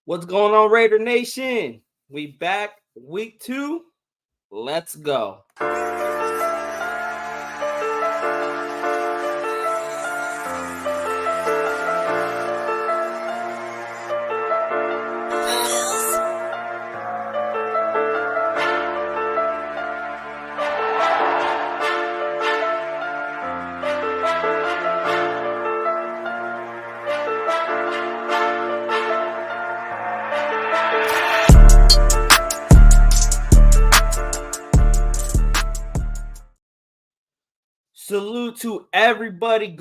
What's going on, Raider Nation? We back week 2. Let's go. Salute to everybody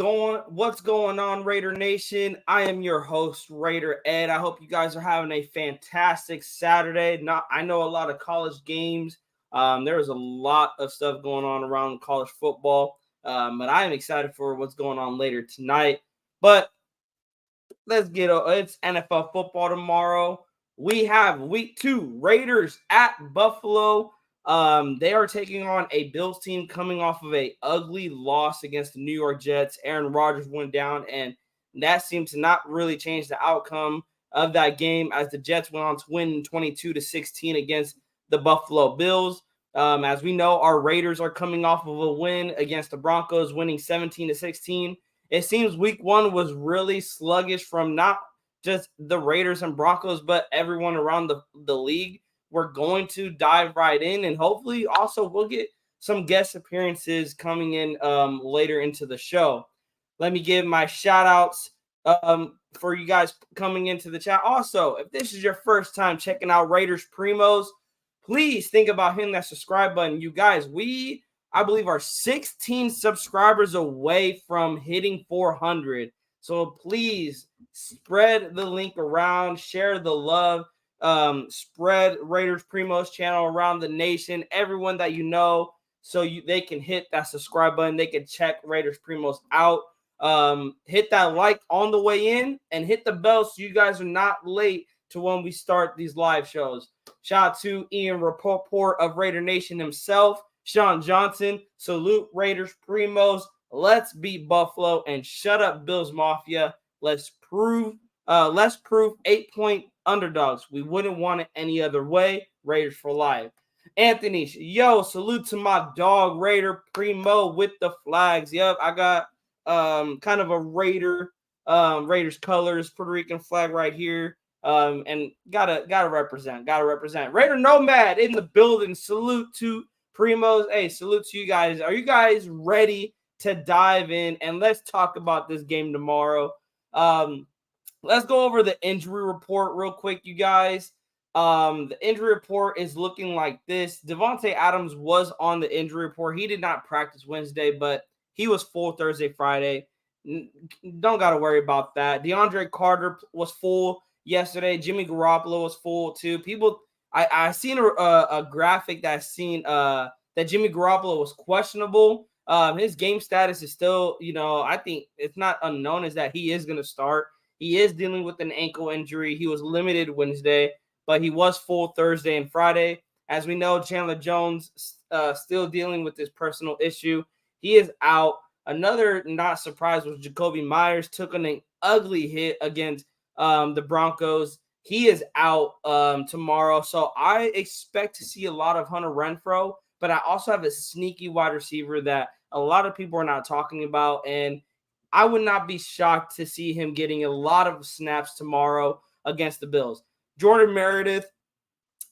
what's going on, Raider Nation? I am your host, Raider Ed. I hope you guys are having a fantastic Saturday. I know a lot of college games. There's a lot of stuff going on around college football, but I am excited for what's going on later tonight. But it's NFL football tomorrow. We have week 2, Raiders at Buffalo. They are taking on a Bills team coming off of a ugly loss against the New York Jets. Aaron Rodgers went down, and that seemed to not really change the outcome of that game as the Jets went on to win 22-16 against the Buffalo Bills. As we know, our Raiders are coming off of a win against the Broncos, winning 17-16. It seems week 1 was really sluggish from not just the Raiders and Broncos, but everyone around the league. We're going to dive right in, and hopefully also we'll get some guest appearances coming in later into the show. Let me give my shout outs for you guys coming into the chat. Also, if this is your first time checking out Raiders Primos, please think about hitting that subscribe button. You guys, I believe are 16 subscribers away from hitting 400. So please spread the link around, share the love. Spread Raiders Primos channel around the nation, everyone that you know, so they can hit that subscribe button. They can check Raiders Primos out. Hit that like on the way in and hit the bell so you guys are not late to when we start these live shows. Shout out to Ian Rappaport of Raider Nation himself, Sean Johnson. Salute Raiders Primos. Let's beat Buffalo and shut up Bills Mafia. Let's prove 8-point underdogs. We wouldn't want it any other way. Raiders for life. Anthony, salute to my dog Raider Primo with the flags. Yep, I got kind of a Raiders colors, Puerto Rican flag right here. And gotta represent. Raider Nomad in the building. Salute to Primos. Hey, salute to you guys. Are you guys ready to dive in? And let's talk about this game tomorrow. Let's go over the injury report real quick, you guys. The injury report is looking like this. Devontae Adams was on the injury report. He did not practice Wednesday, but he was full Thursday, Friday. Don't got to worry about that. DeAndre Carter was full yesterday. Jimmy Garoppolo was full too. I seen a graphic that Jimmy Garoppolo was questionable. His game status is still, I think it's not unknown as that he is going to start. He is dealing with an ankle injury. He was limited Wednesday, but he was full Thursday and Friday. As we know, Chandler Jones still dealing with this personal issue. He is out. Another not surprise was Jacoby Myers took an ugly hit against the Broncos. He is out tomorrow. So I expect to see a lot of Hunter Renfrow, but I also have a sneaky wide receiver that a lot of people are not talking about, and I would not be shocked to see him getting a lot of snaps tomorrow against the Bills. Jordan Meredith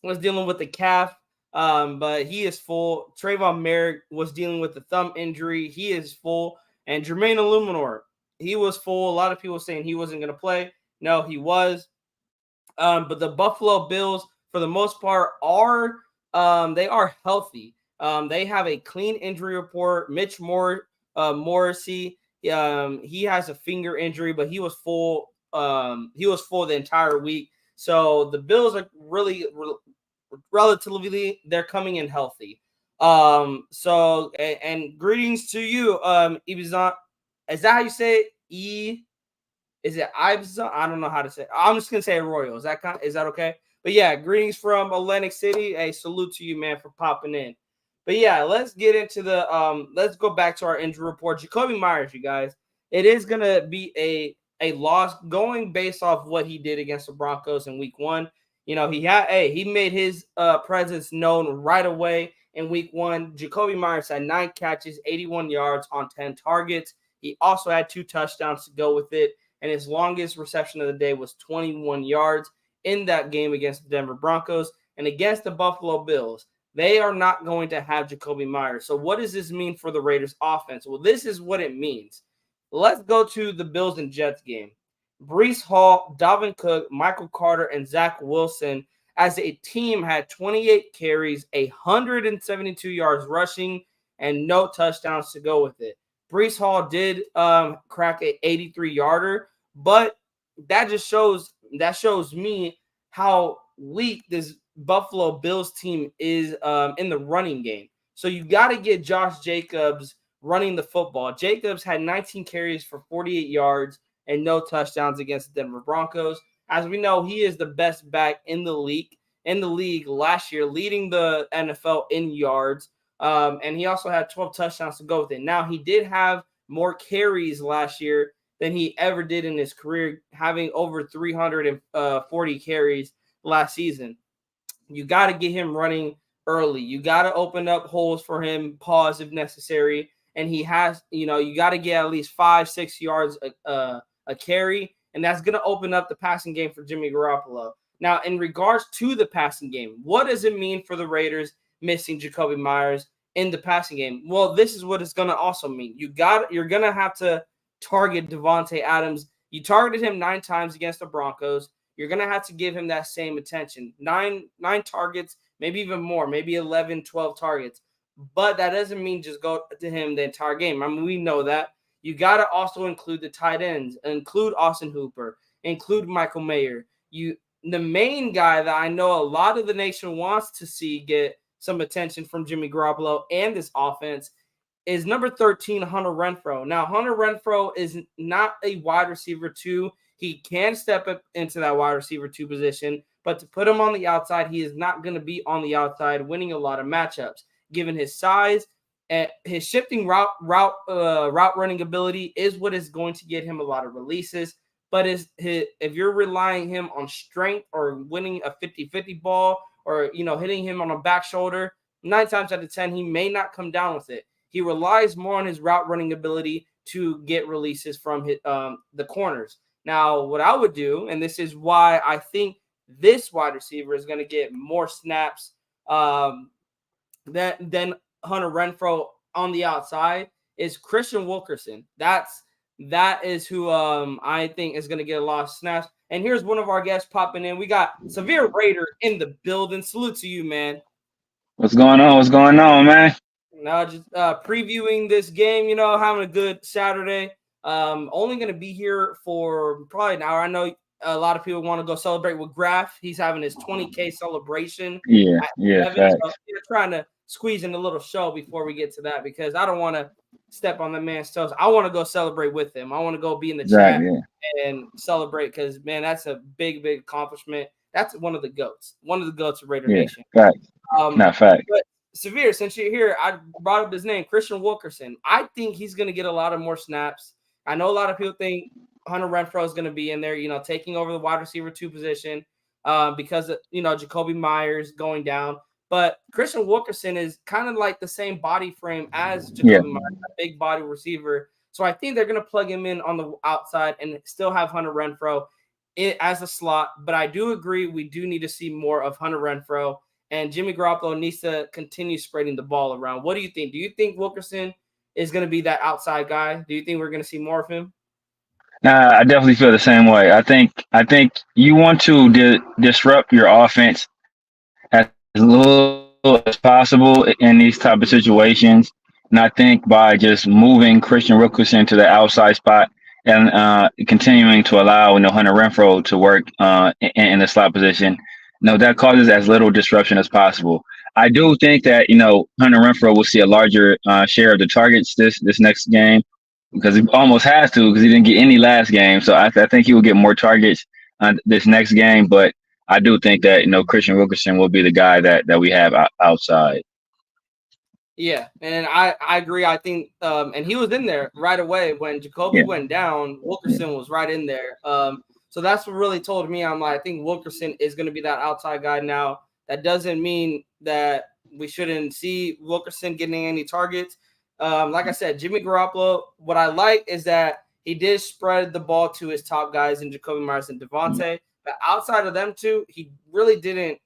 was dealing with the calf, but he is full. Trayvon Merrick was dealing with the thumb injury. He is full. And Jermaine Illuminor, he was full. A lot of people saying he wasn't going to play. No, he was. But the Buffalo Bills, for the most part, are healthy. They have a clean injury report. Mitch Morrissey, he has a finger injury, but he was full. He was full the entire week. So the Bills are relatively, they're coming in healthy. So greetings to you, Ibizan. Is that how you say it? Is it Ibizan? I don't know how to say it. I'm just gonna say Arroyo. Is that okay? But yeah, greetings from Atlantic City. Hey, salute to you, man, for popping in. But yeah, let's get into let's go back to our injury report. Jacoby Myers, you guys. It is gonna be a a loss going based off what he did against the Broncos in week 1. He made his presence known right away in week 1. Jacoby Myers had 9 catches, 81 yards on 10 targets. He also had 2 touchdowns to go with it, and his longest reception of the day was 21 yards in that game against the Denver Broncos. And against the Buffalo Bills, they are not going to have Jacoby Myers. So what does this mean for the Raiders offense? Well, this is what it means. Let's go to the Bills and Jets game. Breece Hall, Dalvin Cook, Michael Carter, and Zach Wilson as a team had 28 carries, 172 yards rushing, and no touchdowns to go with it. Breece Hall did crack an 83-yarder, but that shows me how weak this Buffalo Bills team is in the running game. So you got to get Josh Jacobs running the football. Jacobs had 19 carries for 48 yards and no touchdowns against the Denver Broncos. As we know, he is the best back in the league last year, leading the NFL in yards. And he also had 12 touchdowns to go with it. Now, he did have more carries last year than he ever did in his career, having over 340 carries last season. You got to get him running early. You got to open up holes for him, pause if necessary. And he has, you got to get at least 5-6 yards a carry, and that's going to open up the passing game for Jimmy Garoppolo. Now, in regards to the passing game, what does it mean for the Raiders missing Jacoby Myers in the passing game? Well, this is what it's going to also mean. You're going to have to target Devontae Adams. You targeted him 9 times against the Broncos. You're going to have to give him that same attention. 9 targets, maybe even more, maybe 11, 12 targets. But that doesn't mean just go to him the entire game. I mean, we know that. You got to also include the tight ends, include Austin Hooper, include Michael Mayer. The main guy that I know a lot of the nation wants to see get some attention from Jimmy Garoppolo and this offense is number 13, Hunter Renfrow. Now, Hunter Renfrow is not a wide receiver 2. He can step up into that wide receiver 2 position, but to put him on the outside, he is not going to be on the outside winning a lot of matchups, given his size. And his shifting route running ability is what is going to get him a lot of releases. But if you're relying him on strength or winning a 50-50 ball or hitting him on a back shoulder, 9 times out of 10 he may not come down with it. He relies more on his route running ability to get releases from the corners. Now, what I would do, and this is why I think this wide receiver is going to get more snaps than Hunter Renfrow on the outside, is Christian Wilkerson. That is who I think is going to get a lot of snaps. And here's one of our guests popping in. We got Severe Raider in the building. Salute to you, man. What's going on? What's going on, man? Now, just previewing this game, having a good Saturday. Only going to be here for probably an hour. I know a lot of people want to go celebrate with Graf. He's having his 20K celebration. Yeah. So we're trying to squeeze in a little show before we get to that because I don't want to step on the man's toes. I want to go celebrate with him. I want to go be in the chat and celebrate because, man, that's a big, big accomplishment. That's one of the GOATs of Raider Nation. Fact. Not fact. But Severe, since you're here, I brought up his name, Christian Wilkerson. I think he's going to get a lot of more snaps. I know a lot of people think Hunter Renfrow is going to be in there, taking over the wide receiver 2 position because of, Jacoby Myers going down. But Christian Wilkerson is kind of like the same body frame as Jacoby Myers, a big body receiver. So I think they're going to plug him in on the outside and still have Hunter Renfrow as a slot. But I do agree we do need to see more of Hunter Renfrow. And Jimmy Garoppolo needs to continue spreading the ball around. What do you think? Do you think Wilkerson is going to be that outside guy? Do you think we're going to see more of him? Nah, I definitely feel the same way. I think you want to disrupt your offense as little as possible in these type of situations. And I think by just moving Christian Wilkerson to the outside spot and continuing to allow Hunter Renfrow to work in the slot position, that causes as little disruption as possible. I do think that Hunter Renfrow will see a larger share of the targets this next game because he almost has to because he didn't get any last game. So I think he will get more targets this next game. But I do think that Christian Wilkerson will be the guy that we have outside. Yeah, and I agree. I think and he was in there right away when Jacoby Yeah, went down. yeah, Wilkerson was right in there. So that's what really told me. I'm like, I think Wilkerson is going to be that outside guy now. That doesn't mean that we shouldn't see Wilkerson getting any targets. Like I said, Jimmy Garoppolo. What I like is that he did spread the ball to his top guys in Jacoby Myers and Devontae. But outside of them two, he really didn't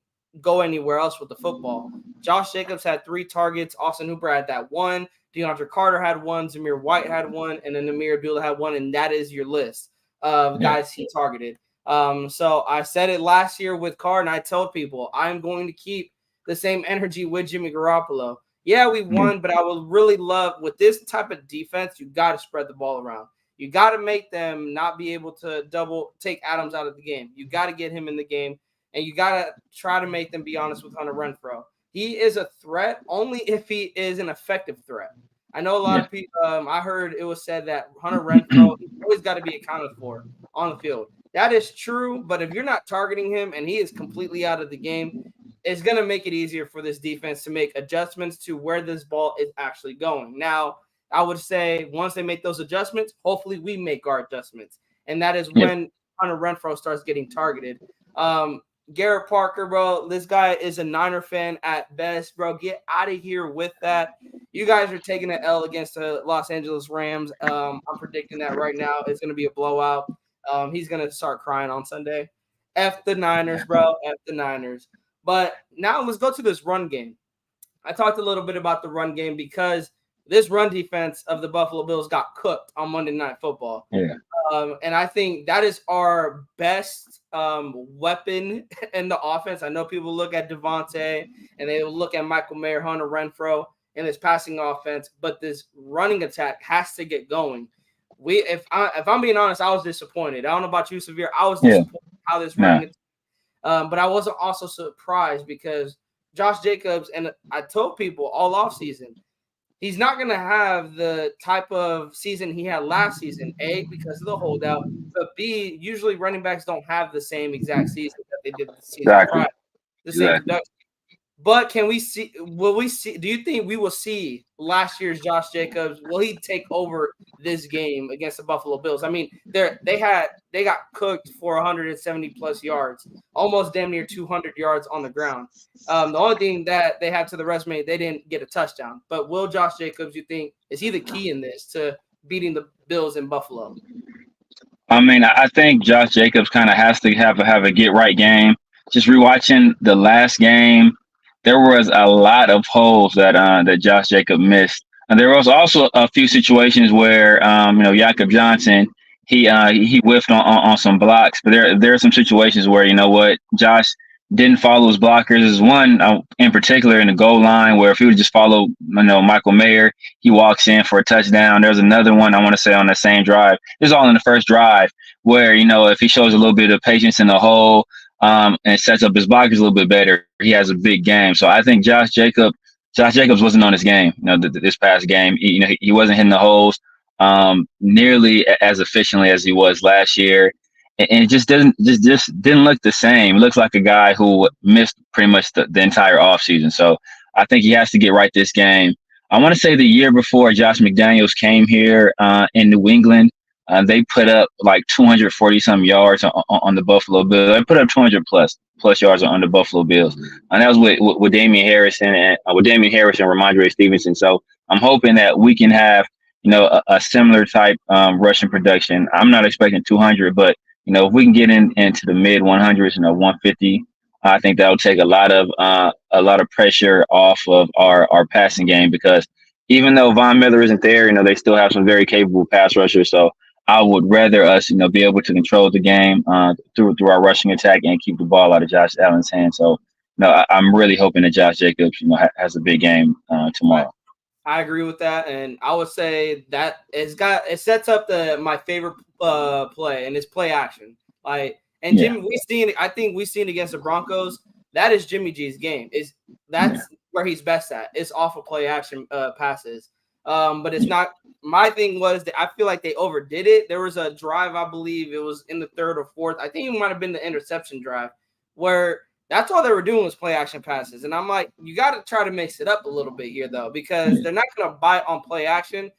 go anywhere else with the football. Josh Jacobs had 3 targets. Austin Hooper had that one. DeAndre Carter had one. Zamir White had one. And then Amir Abdullah had one. And that is your list of yeah, guys he targeted. So I said it last year with Carr, and I told people I'm going to keep the same energy with Jimmy Garoppolo. Yeah, we yeah, won, but I would really love with this type of defense, you got to spread the ball around. You got to make them not be able to double take Adams out of the game. You got to get him in the game, and you got to try to make them be honest with Hunter Renfrow. He is a threat only if he is an effective threat. I know a lot yeah. of people. I heard it was said that Hunter Renfrow he's always got to be accounted for on the field. That is true, but if you're not targeting him and he is completely out of the game, it's going to make it easier for this defense to make adjustments to where this ball is actually going. Now, I would say once they make those adjustments, hopefully we make our adjustments, and that is Yep. when Hunter Renfrow starts getting targeted. Garrett Parker, bro. This guy is a Niner fan at best, bro. Get out of here with that. You guys are taking an L against the Los Angeles Rams. I'm predicting that right now. It's going to be a blowout. He's going to start crying on Sunday. F the Niners, bro. F the Niners. But now let's go to this run game. I talked a little bit about the run game because this run defense of the Buffalo Bills got cooked on Monday Night Football. Yeah, And I think that is our best weapon in the offense. I know people look at Devontae and they look at Michael Mayer, Hunter Renfrow, and this passing offense, but this running attack has to get going. If I'm being honest, I was disappointed. I don't know about you, Severe. I was yeah. disappointed how this Nah, running, but I wasn't also surprised because Josh Jacobs and I told people all off season he's not going to have the type of season he had last season, A, because of the holdout, but B, usually running backs don't have the same exact season that they did the season exactly, prior, the same exactly. production. But will we see, do you think we will see last year's Josh Jacobs? Will he take over this game against the Buffalo Bills? I mean, they got cooked for 170 plus yards, almost damn near 200 yards on the ground. The only thing that they have to the resume, they didn't get a touchdown. But will Josh Jacobs, you think, is he the key in this to beating the Bills in Buffalo? I mean, I think Josh Jacobs kind of has to have a get right game. Just rewatching the last game, there was a lot of holes that Josh Jacob missed, and there was also a few situations where Jakob Johnson he whiffed on some blocks, but there are some situations where you know what Josh didn't follow his blockers. There's one in particular in the goal line where if he would just follow Michael Mayer, he walks in for a touchdown. There's another one I want to say on the same drive. This is all in the first drive where if he shows a little bit of patience in the hole and sets up his blockers a little bit better, he has a big game. So I think Josh Jacobs wasn't on his game. This past game, he wasn't hitting the holes nearly as efficiently as he was last year, and it just didn't look the same. It looks like a guy who missed pretty much the entire offseason. So I think he has to get right this game. I want to say the year before Josh McDaniels came here in New England, they put up like 240 some yards on the Buffalo Bills. They put up 200 plus yards on the Buffalo Bills, and that was with Damian Harrison and Ramondre Stevenson. So I'm hoping that we can have a similar type rushing production. I'm not expecting 200, but if we can get into the mid 100s, 150, I think that will take a lot of pressure off of our passing game because even though Von Miller isn't there, they still have some very capable pass rushers. So I would rather us, be able to control the game through our rushing attack and keep the ball out of Josh Allen's hands. So, I'm really hoping that Josh Jacobs, has a big game tomorrow. I agree with that, and I would say that it sets up my favorite play, and it's play action. And Yeah, Jimmy, I think we've seen against the Broncos. That is Jimmy G's game. yeah, That's where he's best at. It's off of play action passes. But it's yeah, not. My thing was that I feel like they overdid it. There was a drive, I believe it was in the third or fourth. I think it might have been the interception drive where That's all they were doing was play action passes. And I'm like, you got to try to mix it up a little bit here, though, because they're not going to bite on play action.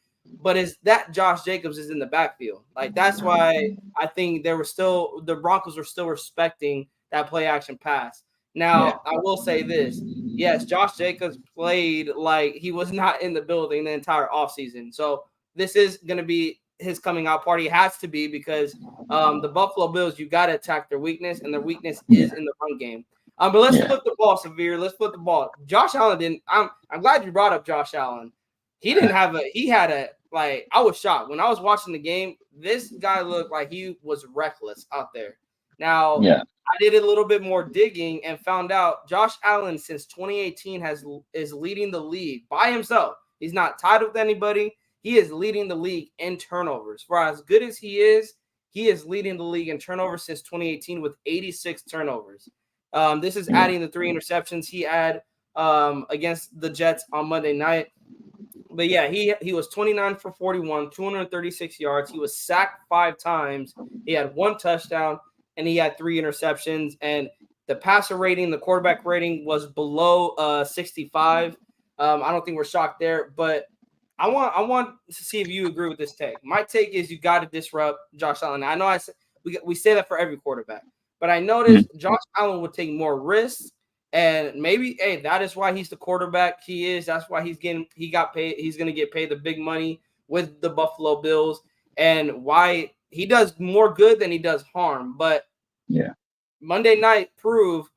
But is that Josh Jacobs is in the backfield? Like, that's why I think the Broncos were still respecting that play action pass. Now, I will say this. Yes, Josh Jacobs played like he was not in the building the entire offseason. So this is going to be his coming out party. It has to be because the Buffalo Bills, you got to attack their weakness, and their weakness is in the run game. But let's flip the ball, Severe. Let's flip the ball. Josh Allen didn't. I'm glad you brought up Josh Allen. He didn't have a. He had a like. I was shocked when I was watching the game. This guy looked like he was reckless out there. Now, I did a little bit more digging and found out Josh Allen since 2018 is leading the league by himself. He's not tied with anybody. He is leading the league in turnovers. For as good as he is leading the league in turnovers since 2018 with 86 turnovers. This is adding the 3 interceptions he had against the Jets on Monday night. But yeah, he was 29 for 41, 236 yards. He was sacked 5 times. He had 1 touchdown, and he had 3 interceptions. And the passer rating, the quarterback rating was below 65. I don't think we're shocked there, but I want to see if you agree with this take. My take is you got to disrupt Josh Allen. I know we say that for every quarterback. But I noticed Josh Allen would take more risks, and maybe, hey, that is why he's the quarterback he is. That's why he got paid. He's going to get paid the big money with the Buffalo Bills, and why he does more good than he does harm. But Monday night proved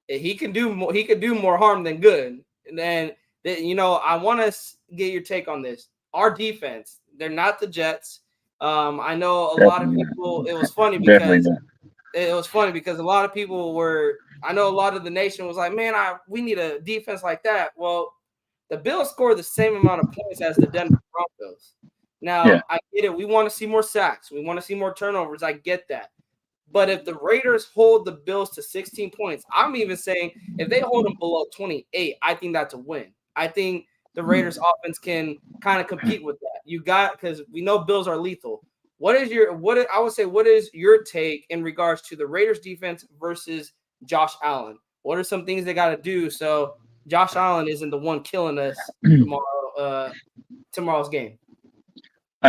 he can do more. He could do more harm than good. And then I want to get your take on this. Our defense, they're not the Jets. I know a lot of people. It was funny because. It was funny because a lot of people I know a lot of the nation was like, man, we need a defense like that. Well, the Bills scored the same amount of points as the Denver Broncos. Now, I get it. We want to see more sacks. We want to see more turnovers. I get that. But if the Raiders hold the Bills to 16 points, I'm even saying if they hold them below 28, I think that's a win. I think the Raiders offense can kind of compete with that. Because we know Bills are lethal. What is your take in regards to the Raiders defense versus Josh Allen? What are some things they got to do so Josh Allen isn't the one killing us tomorrow's game?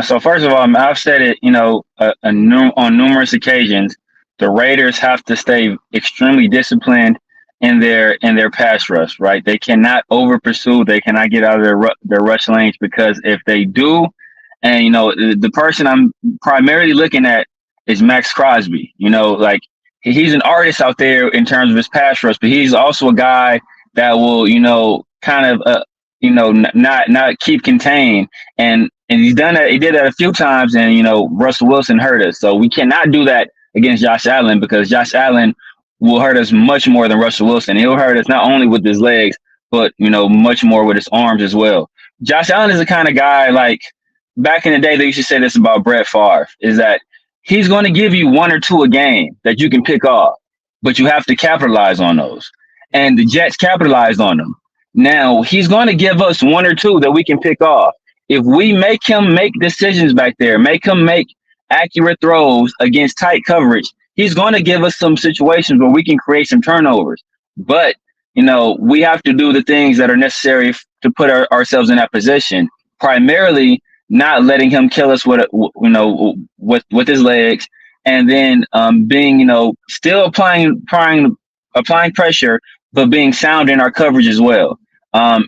So first of all, I've said it, on numerous occasions, the Raiders have to stay extremely disciplined in their pass rush, right? They cannot over pursue. They cannot get out of their rush lanes, because if they do, and, the person I'm primarily looking at is Max Crosby. Like, he's an artist out there in terms of his pass rush, but he's also a guy that will, kind of, not keep contained. And he's done that. He did that a few times, and, Russell Wilson hurt us. So we cannot do that against Josh Allen, because Josh Allen will hurt us much more than Russell Wilson. He'll hurt us not only with his legs, but, much more with his arms as well. Josh Allen is the kind of guy, like, back in the day, they used to say this about Brett Favre, is that he's going to give you 1 or 2 a game that you can pick off, but you have to capitalize on those. And the Jets capitalized on them. Now, he's going to give us 1 or 2 that we can pick off. If we make him make decisions back there, make him make accurate throws against tight coverage, he's going to give us some situations where we can create some turnovers. But, we have to do the things that are necessary to put ourselves in that position, primarily not letting him kill us with his legs, and then being, still applying pressure, but being sound in our coverage as well.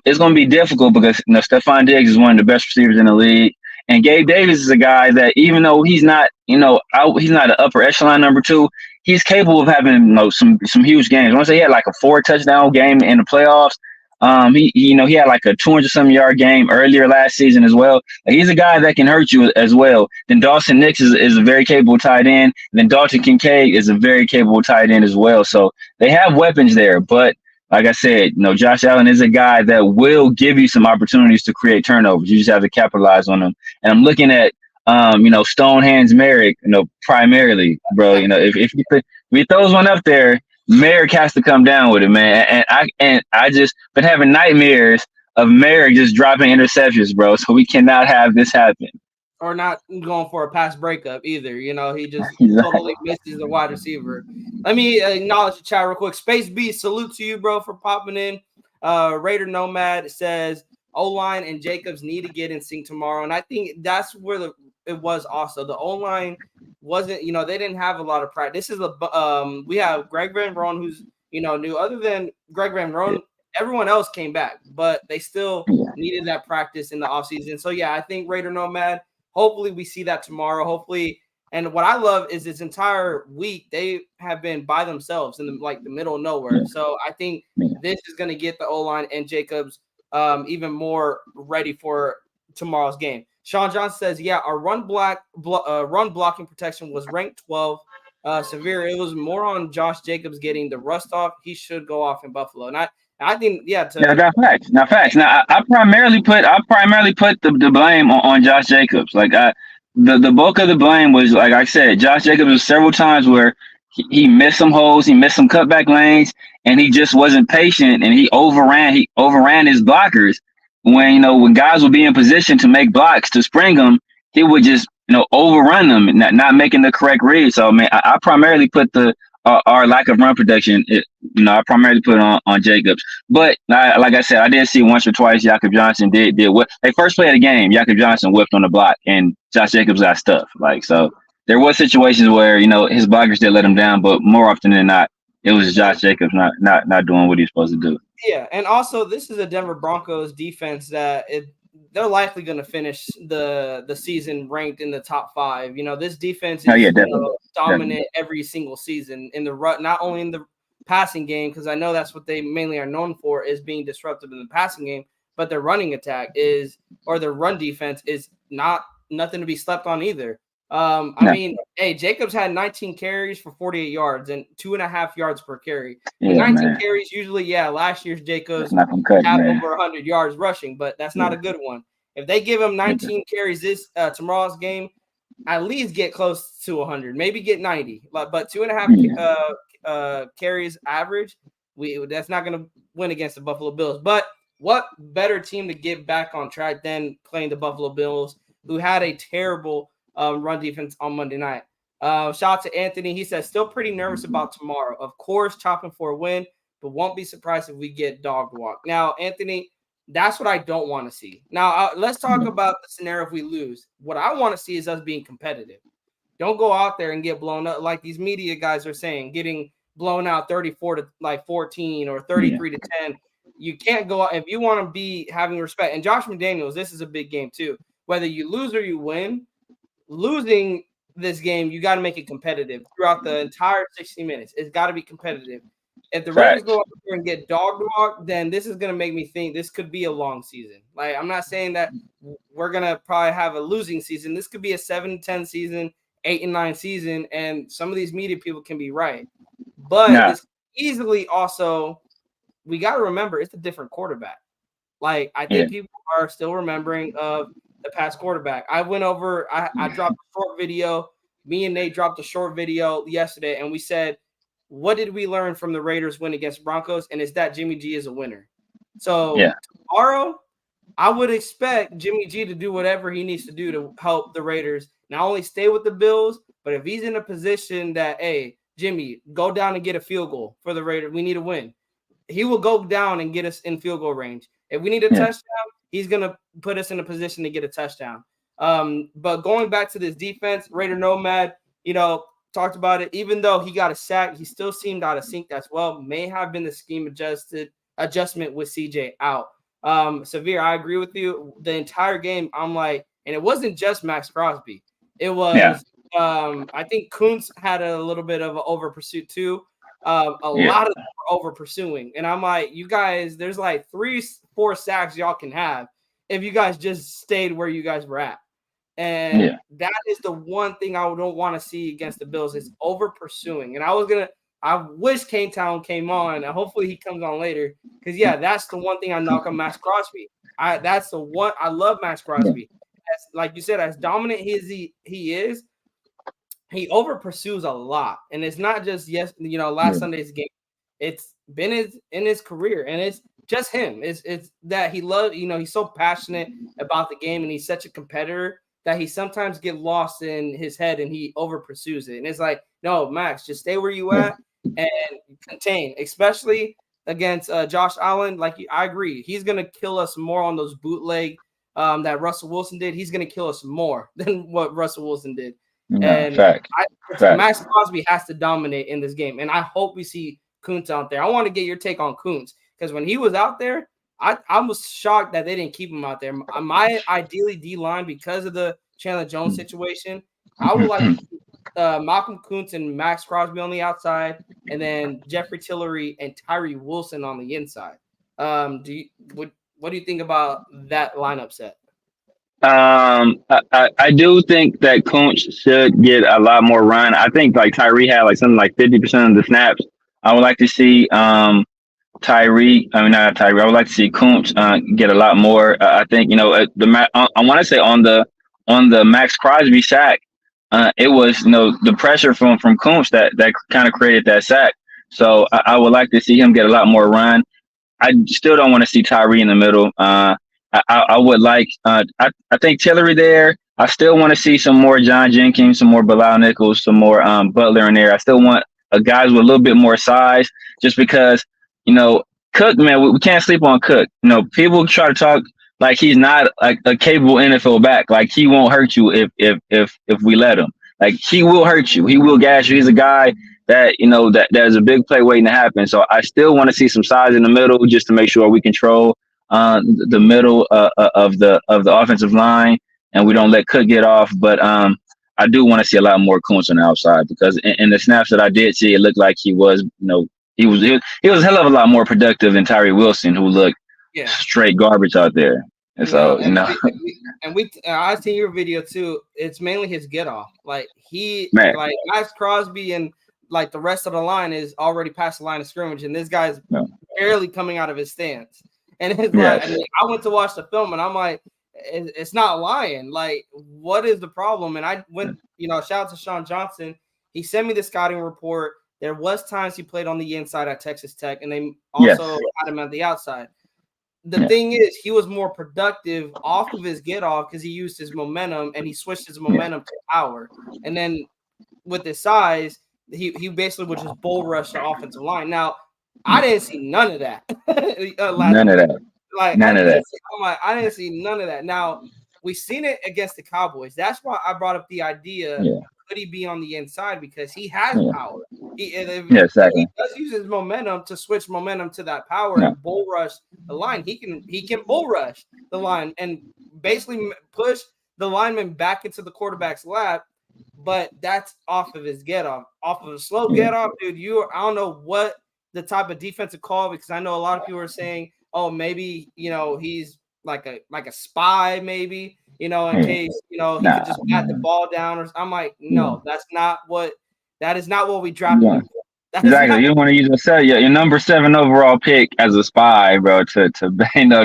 It's going to be difficult because Stephon Diggs is one of the best receivers in the league, and Gabe Davis is a guy that, even though he's not he's not an upper echelon number 2, he's capable of having some huge games. I want to say he had like a 4 touchdown game in the playoffs. He had like a 200-some yard game earlier last season as well. He's a guy that can hurt you as well. Then Dawson Nix is a very capable tight end. Then Dalton Kincaid is a very capable tight end as well. So they have weapons there. But like I said, Josh Allen is a guy that will give you some opportunities to create turnovers. You just have to capitalize on them. And I'm looking at, Stone Hands Merrick, primarily, bro. If he throws one up there, Merrick has to come down with it, man. And I just been having nightmares of Merrick just dropping interceptions, bro. So we cannot have this happen. or not going for a pass breakup either. You know, he just Exactly. totally misses the wide receiver. Let me acknowledge the chat real quick. Space B, salute to you, bro, for popping in. Raider Nomad says O-line and Jacobs need to get in sync tomorrow. And I think that's where it was also. The O-line wasn't, you know, they didn't have a lot of practice. This is we have Greg Van Roon, who's, you know, new. Other than Greg Van Yeah. Roon, everyone else came back, but they still Yeah. needed that practice in the offseason. So yeah, I think Raider Nomad, hopefully we see that tomorrow. Hopefully, and what I love is this entire week they have been by themselves in the middle of nowhere. Yeah. So I think Yeah. this is going to get the O-line and Jacobs even more ready for tomorrow's game. Sean Johnson says, yeah, our run blocking protection was ranked 12. Severe. It was more on Josh Jacobs getting the rust off. He should go off in Buffalo. And I think, yeah, Yeah, to that's facts. Now, facts. Now, I primarily put the blame on Josh Jacobs. The bulk of the blame was, like I said, Josh Jacobs was several times where he missed some holes, he missed some cutback lanes, and he just wasn't patient, and he overran his blockers. When guys would be in position to make blocks to spring them, he would just overrun them, and not making the correct read. So, man, I primarily put our lack of run protection. I primarily put on Jacobs. But like I said, I did see once or twice Jakob Johnson did what they first play of the game. Jakob Johnson whipped on the block, and Josh Jacobs got stuff. So there was situations where his blockers did let him down, but more often than not, it was Josh Jacobs not doing what he's supposed to do. Yeah, and also this is a Denver Broncos defense that they're likely going to finish the season ranked in the top 5. You know, this defense Oh yeah, is definitely, dominant definitely. every single season in the run, not only in the passing game, because I know that's what they mainly are known for, is being disruptive in the passing game, but their running attack or their run defense is nothing to be slept on either. I Yeah, mean, hey, Jacobs had 19 carries for 48 yards and 2.5 yards per carry. With yeah, 19 man. carries, usually, yeah, last year's That's Jacobs not gonna cut, have man. over 100 yards rushing, but that's not Yeah, a good one. If they give him yeah, 19 carries this tomorrow's game, at least get close to 100, maybe get 90. But 2.5 yeah. carries average, that's not going to win against the Buffalo Bills. But what better team to get back on track than playing the Buffalo Bills, who had a terrible run defense on Monday night. Shout out to Anthony. He says, still pretty nervous about tomorrow. Of course, chopping for a win, but won't be surprised if we get dog walk. Now, Anthony, that's what I don't want to see. Now, let's talk Yeah. about the scenario if we lose. What I want to see is us being competitive. Don't go out there and get blown up like these media guys are saying, getting blown out 34 to like 14 or Yeah. 33 to 10. You can't go out if you want to be having respect. And Josh McDaniels, this is a big game too. Whether you lose or you win, losing this game, you got to make it competitive throughout the entire 60 minutes. It's got to be competitive. If the Raiders go Facts. out there and get dog walk, then this is going to make me think this could be a long season. Like, I'm not saying that we're going to probably have a losing season. This could be a 7-10 season, 8-9 season, and some of these media people can be right. But Nah. this easily also, we got to remember it's a different quarterback. Like, I Yeah. think people are still remembering of the past quarterback. I went over, I dropped a short video. Me and Nate dropped a short video yesterday, and we said, what did we learn from the Raiders win against Broncos? And it's that Jimmy G is a winner. So Yeah. tomorrow, I would expect Jimmy G to do whatever he needs to do to help the Raiders not only stay with the Bills, but if he's in a position that, hey, Jimmy, go down and get a field goal for the Raiders. We need a win. He will go down and get us in field goal range. If we need a Yeah. touchdown, he's going to put us in a position to get a touchdown. But going back to this defense, Raider Nomad, talked about it. Even though he got a sack, he still seemed out of sync as well. May have been the scheme adjustment with CJ out. Severe, I agree with you. The entire game, I'm like, and it wasn't just Max Crosby. It Yeah. was, I think Kuntz had a little bit of an over pursuit too. A Yeah. lot of them were over pursuing. And I'm like, you guys, there's like 3-4 sacks y'all can have if you guys just stayed where you guys were at. And Yeah. that is the one thing I don't want to see against the Bills is over pursuing. And I wish Kane Town came on, and hopefully he comes on later. Because yeah, that's the one thing I knock on Max Crosby. That's the one I love Max Yeah. Crosby. Like you said, as dominant he is, he over pursues a lot. And it's not just last Yeah. Sunday's game. It's been in his career, and it's just him. It's that he loves, he's so passionate about the game, and he's such a competitor that he sometimes get lost in his head and he over pursues it. And it's like, no, Max, just stay where you at and contain, especially against Josh Allen. Like, I agree, he's gonna kill us more on those bootleg that Russell Wilson did. He's gonna kill us more than what Russell Wilson did. And Fact. Max Crosby has to dominate in this game, and I hope we see Kuntz out there. I want to get your take on Kuntz, because when he was out there, I was shocked that they didn't keep him out there. My ideally D-line, because of the Chandler Jones situation, I would like Malcolm Kuntz and Max Crosby on the outside, and then Jeffrey Tillery and Tyree Wilson on the inside. What do you think about that lineup set? I do think that Kuntz should get a lot more run. I think like Tyree had like something like 50% of the snaps. I would like to see Tyree. I mean, not Tyree. I would like to see Kuntz get a lot more. I think I want to say on the Max Crosby sack, it was the pressure from Kuntz that kind of created that sack. So I would like to see him get a lot more run. I still don't want to see Tyree in the middle. I would like. I think Tillery there. I still want to see some more John Jenkins, some more Bilal Nichols, some more Butler in there. I still want guys with a little bit more size, just because Cook, man, we can't sleep on Cook. People try to talk like he's not like a capable NFL back. Like he won't hurt you if we let him. Like he will hurt you. He will gas you. He's a guy that that there's a big play waiting to happen. So I still want to see some size in the middle, just to make sure we control the middle of the offensive line, and we don't let Cook get off. But I do want to see a lot more Kuntz on the outside, because in the snaps that I did see, it looked like he was he was a hell of a lot more productive than Tyree Wilson, who looked straight garbage out there. And so I've seen your video too. It's mainly his get off. Like like Max Crosby and like the rest of the line is already past the line of scrimmage, and this guy's barely coming out of his stance. And it's like, I went to watch the film, and I'm like, it's not lying. Like, what is the problem? And I went, shout out to Sean Johnson. He sent me the scouting report. There was times he played on the inside at Texas Tech, and they also had him at the outside. The thing is, he was more productive off of his get off because he used his momentum, and he switched his momentum to power. And then with his size, he basically would just bull rush the offensive line. Now, I didn't see none of that. None of that. I didn't see none of that. Now, we've seen it against the Cowboys. That's why I brought up the idea. Could he be on the inside, because he has power? Exactly. He does use his momentum to switch momentum to that power and bull rush the line. He can bull rush the line and basically push the lineman back into the quarterback's lap. But that's off of his get off, off of a slow get off, dude. I don't know what the type of defensive call, because I know a lot of people are saying, oh, maybe he's like a spy, maybe in case he could just pat the ball down. Or I'm like, no, that is not what we drafted him for. Exactly. You don't want to use your number 7 overall pick as a spy, bro, to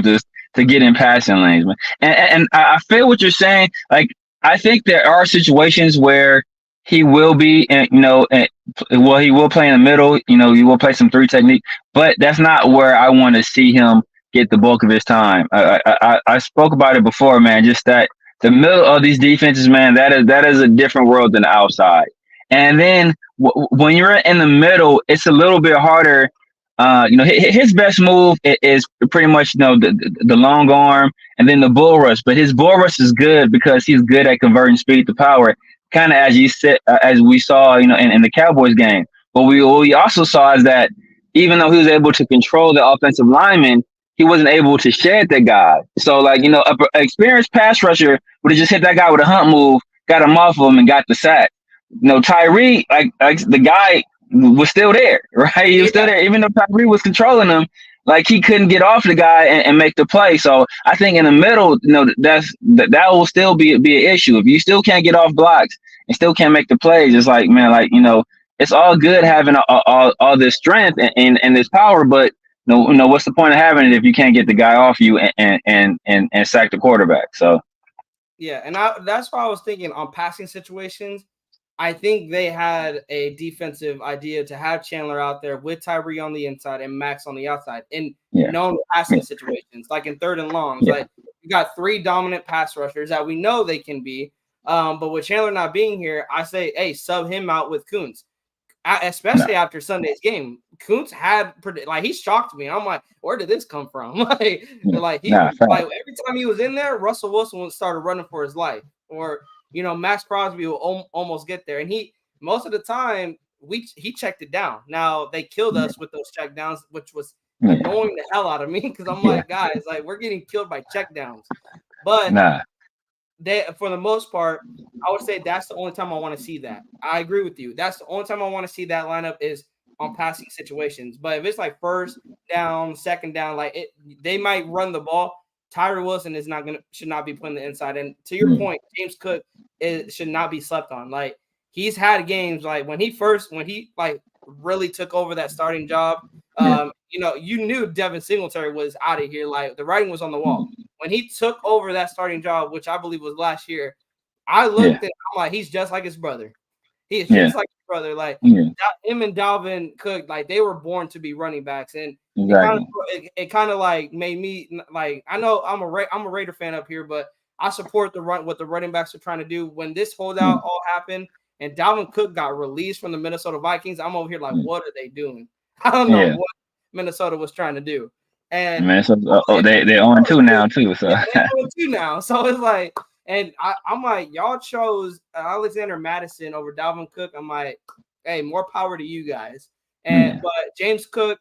just to get in passing lanes, man. And I feel what you're saying. Like, I think there are situations where he will be, he will play in the middle. He will play some 3 technique, but that's not where I want to see him get the bulk of his time. I spoke about it before, man. Just that the middle of these defenses, man, that is a different world than the outside. And then when you're in the middle, it's a little bit harder. His best move is pretty much the long arm and then the bull rush. But his bull rush is good because he's good at converting speed to power, kind of as you said, as we saw, in the Cowboys game. But what we also saw is that even though he was able to control the offensive lineman, he wasn't able to shed that guy. So, like, an experienced pass rusher would have just hit that guy with a hunt move, got him off of him, and got the sack. Tyree, like the guy was still there, right? He was still there, even though Tyree was controlling him. Like, he couldn't get off the guy and make the play. So I think in the middle, that will still be an issue. If you still can't get off blocks and still can't make the plays, it's like, man, it's all good having all this strength and this power, but what's the point of having it if you can't get the guy off you and sack the quarterback? So and that's why I was thinking on passing situations. I think they had a defensive idea to have Chandler out there with Tyree on the inside and Max on the outside in known passing situations, like in 3rd and longs. Like, You got three dominant pass rushers that we know they can be. But with Chandler not being here, I say, hey, sub him out with Kuntz, Nah, especially after Sunday's game. Kuntz had he shocked me. I'm like, where did this come from? yeah, like he nah, fact. like every time he was in there, Russell Wilson started running for his life, or Max Crosby will almost get there, and he most of the time he checked it down. Now they killed Yeah, us with those check downs, which was yeah, annoying the hell out of me because I'm yeah, like, guys, like we're getting killed by check downs, but nah, they, for the most part, I would say that's the only time I want to see that. I agree with you. That's the only time I want to see that lineup is on passing situations. But if it's like first down, second down, they might run the ball. Tyree Wilson should not be putting the inside. And to your yeah, point, James Cook should not be slept on. Like he's had games like when he like really took over that starting job. yeah, You knew Devin Singletary was out of here. Like the writing was on the wall when he took over that starting job, which I believe was last year. I yeah, looked at I'm like, he's just like his brother. He is yeah, just like his brother. Like yeah, him and Dalvin Cook, like they were born to be running backs, and exactly. it kind of like made me like I know I'm a Raider fan up here, but I support what the running backs are trying to do. When this Yeah, holdout all happened and Dalvin Cook got released from the Minnesota Vikings, I'm over here like, yeah, what are they doing? I don't know yeah. what Minnesota was trying to do, and Man, so they own two now too. So yeah, they're doing two now. So it's like, and I'm like, y'all chose Alexander Madison over Dalvin Cook. I'm like, hey, more power to you guys. yeah, But James Cook,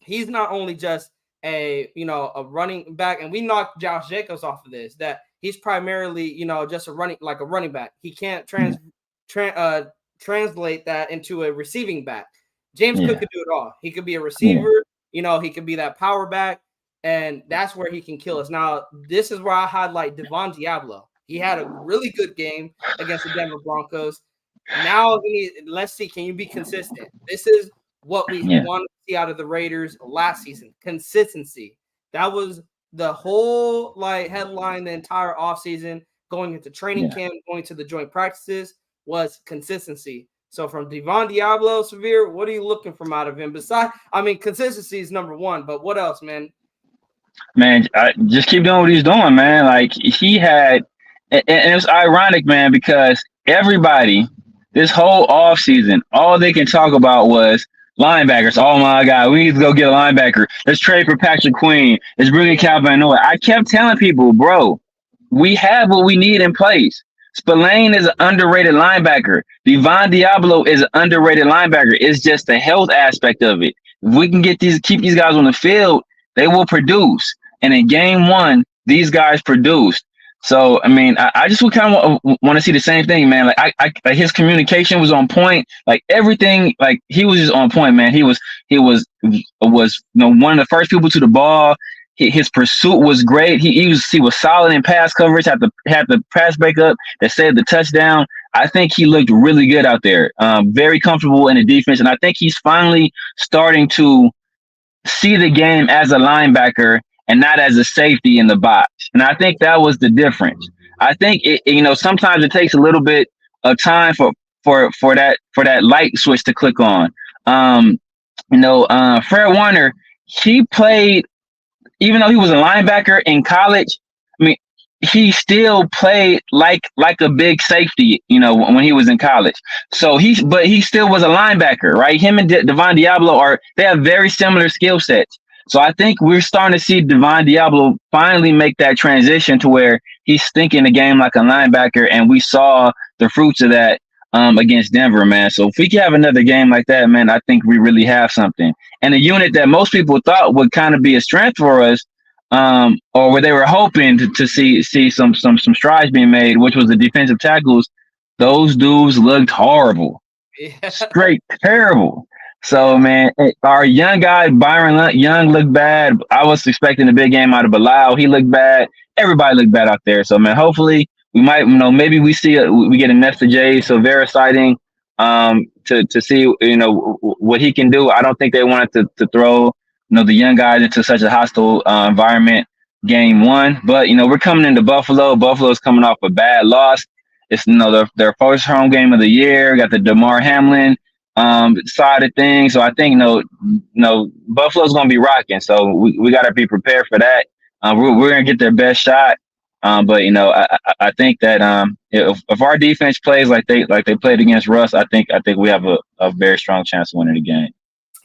he's not only just a running back, and we knocked Josh Jacobs off of this, that he's primarily just a running back. He can't yeah, translate that into a receiving back. James Cook yeah, could do it all. He could be a yeah, receiver, he could be that power back, and that's where he can kill us. Now, this is where I highlight Devon Diablo. He had a really good game against the Denver Broncos. Now, let's see, can you be consistent? This is what we yeah, want to see out of the Raiders last season. Consistency. That was the whole headline the entire offseason, going into training yeah. camp, going to the joint practices, was consistency. So from Devon Diablo, Severe, what are you looking from out of him? Consistency is number one, but what else, man? Man, just keep doing what he's doing, man. Like he had, and it was ironic, man, because everybody this whole off season, all they can talk about was linebackers. Oh my God, we need to go get a linebacker. Let's trade for Patrick Queen. Let's bring in Calvin Noah. I kept telling people, bro, we have what we need in place. Spillane is an underrated linebacker. Devon Diablo is an underrated linebacker. It's just the health aspect of it. If we can keep these guys on the field, they will produce. And in game one, these guys produced. So, I mean, I just would kind of want to see the same thing, man. Like his communication was on point. Like everything, like he was just on point, man. He was one of the first people to the ball. His pursuit was great. He was solid in pass coverage. Had the pass breakup that saved the touchdown. I think he looked really good out there. Very comfortable in the defense, and I think he's finally starting to see the game as a linebacker and not as a safety in the box. And I think that was the difference. I think sometimes it takes a little bit of time for that light switch to click on. Fred Warner, he played, even though he was a linebacker in college, I mean, he still played like a big safety, when he was in college. So he still was a linebacker, right? Him and Devon Diablo they have very similar skill sets. So I think we're starting to see Devon Diablo finally make that transition to where he's thinking the game like a linebacker, and we saw the fruits of that against Denver, man. So if we can have another game like that, man, I think we really have something. And a unit that most people thought would kind of be a strength for us, or where they were hoping to see some strides being made, which was the defensive tackles. Those dudes looked horrible, Yeah. straight terrible. So, man, our young guy Byron Young looked bad. I was expecting a big game out of Bilal. He looked bad. Everybody looked bad out there. So, man, hopefully we might, maybe we get a Nesta J. So very exciting to see, what he can do. I don't think they wanted to throw, the young guys into such a hostile environment game one. But, we're coming into Buffalo. Buffalo's coming off a bad loss. It's, their first home game of the year. Got the DeMar Hamlin side of things. So I think, Buffalo's going to be rocking. So we got to be prepared for that. We're gonna get their best shot. But I think that if our defense plays like they played against Russ, I think we have a very strong chance of winning the game.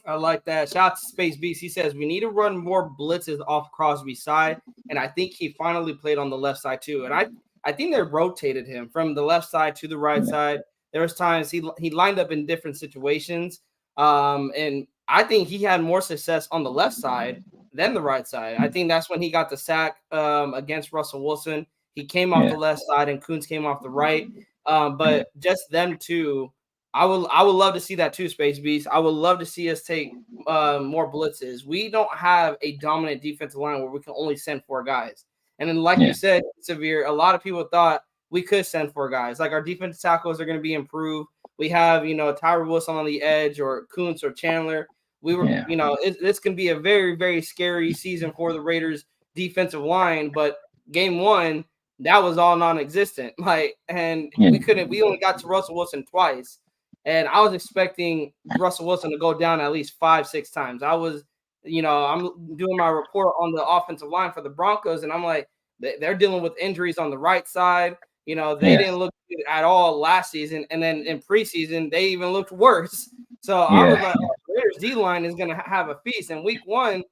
I like that. Shout out to Space Beast. He says we need to run more blitzes off Crosby's side, and I think he finally played on the left side too. And I think they rotated him from the left side to the right Yeah, side. There was times he lined up in different situations, and I think he had more success on the left side than the right side. I think that's when he got the sack against Russell Wilson. He came off yeah, the left side, and Coons came off the right. But just them two. I would love to see that too, Space Beast. I would love to see us take more blitzes. We don't have a dominant defensive line where we can only send 4 guys. And then, like you yeah, said, Severe, a lot of people thought we could send 4 guys. Like our defensive tackles are going to be improved. We have, Tyler Wilson on the edge or Kuntz or Chandler. We were, yeah, this can be a very, very scary season for the Raiders defensive line. But game one, that was all non-existent. And yeah, we only got to Russell Wilson twice. And I was expecting Russell Wilson to go down at least 5-6 times. I'm doing my report on the offensive line for the Broncos, and I'm like, they're dealing with injuries on the right side. They yeah, didn't look good at all last season, and then in preseason they even looked worse. So I was yeah, like, oh, Raiders D line is gonna have a feast. And week one,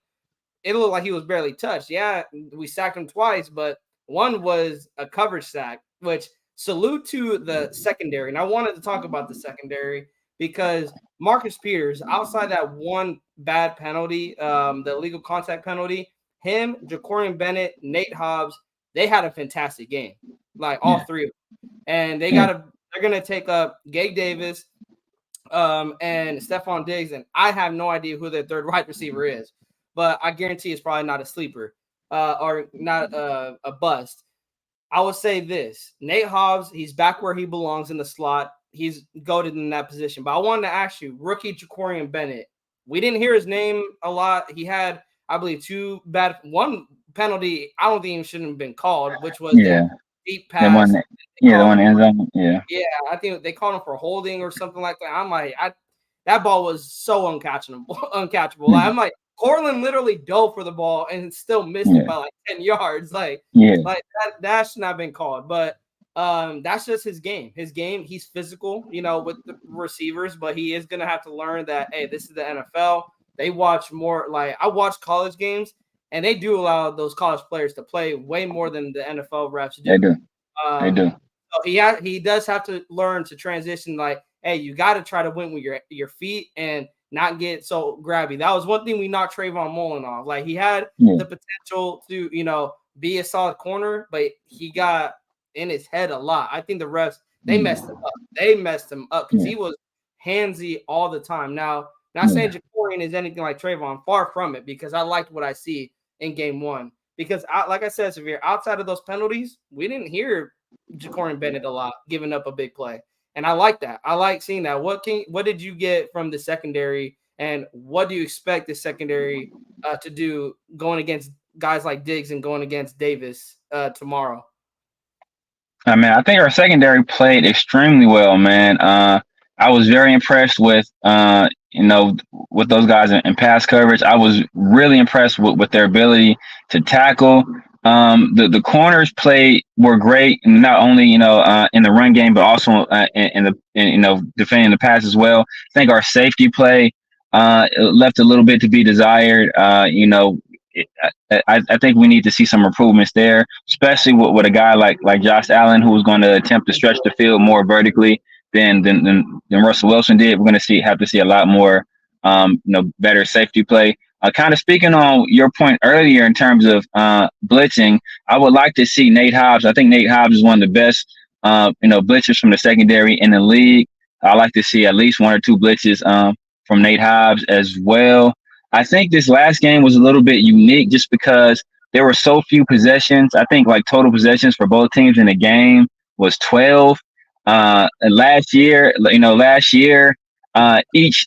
it looked like he was barely touched. Yeah, we sacked him twice, but one was a coverage sack, which salute to the secondary. And I wanted to talk about the secondary because Marcus Peters, outside that one bad penalty, the illegal contact penalty, him, Jacorian Bennett, Nate Hobbs, they had a fantastic game, like all yeah, three of them. And yeah, they're gonna take up Gabe Davis, and Stephon Diggs, and I have no idea who their third wide receiver is, but I guarantee it's probably not a sleeper or not a bust. I will say this: Nate Hobbs, he's back where he belongs in the slot. He's goated in that position. But I wanted to ask you, rookie Jacorian Bennett. We didn't hear his name a lot. He had, I believe, one penalty. I don't think it shouldn't have been called, which was yeah. that deep The one, pass. They yeah, the called one him in the end zone. Yeah, yeah, I think they called him for holding or something like that. I'm like, that ball was so uncatchable, uncatchable. Like, I'm like, Cortland literally dove for the ball and still missed it yeah, by like 10 yards. yeah, Like that should not have been called. But that's just his game. His game, he's physical, with the receivers, but he is gonna have to learn that hey, this is the NFL. They watch more like I watch college games and they do allow those college players to play way more than the NFL refs they do. do, they Um, do. so he does have to learn to transition. Like, hey, you got to try to win with your feet and not get so grabby. That was one thing we knocked Trayvon Mullen off. Like he had Yeah, the potential to be a solid corner, but he got in his head a lot. I think the refs they messed him up. They messed him up because yeah, he was handsy all the time. Now, not saying yeah, Jacorian is anything like Trayvon, far from it, because I liked what I see in game one. Because like I said, Severe, outside of those penalties, we didn't hear Jacorian Bennett a lot, giving up a big play. And I like that. I like seeing that. What did you get from the secondary, and what do you expect the secondary to do going against guys like Diggs and going against Davis tomorrow? I mean, I think our secondary played extremely well, man. I was very impressed with those guys in pass coverage. I was really impressed with their ability to tackle. The corners were great, not only in the run game, but also defending the pass as well. I think our safety play left a little bit to be desired. I think we need to see some improvements there, especially with a guy like Josh Allen, who's going to attempt to stretch the field more vertically than Russell Wilson did. We're going to have to see a lot more, better safety play. Kind of speaking on your point earlier in terms of blitzing, I would like to see Nate Hobbs. I think Nate Hobbs is one of the best, blitzers from the secondary in the league. I like to see at least one or two blitzes from Nate Hobbs as well. I think this last game was a little bit unique just because there were so few possessions. I think like total possessions for both teams in the game was 12. Last year, each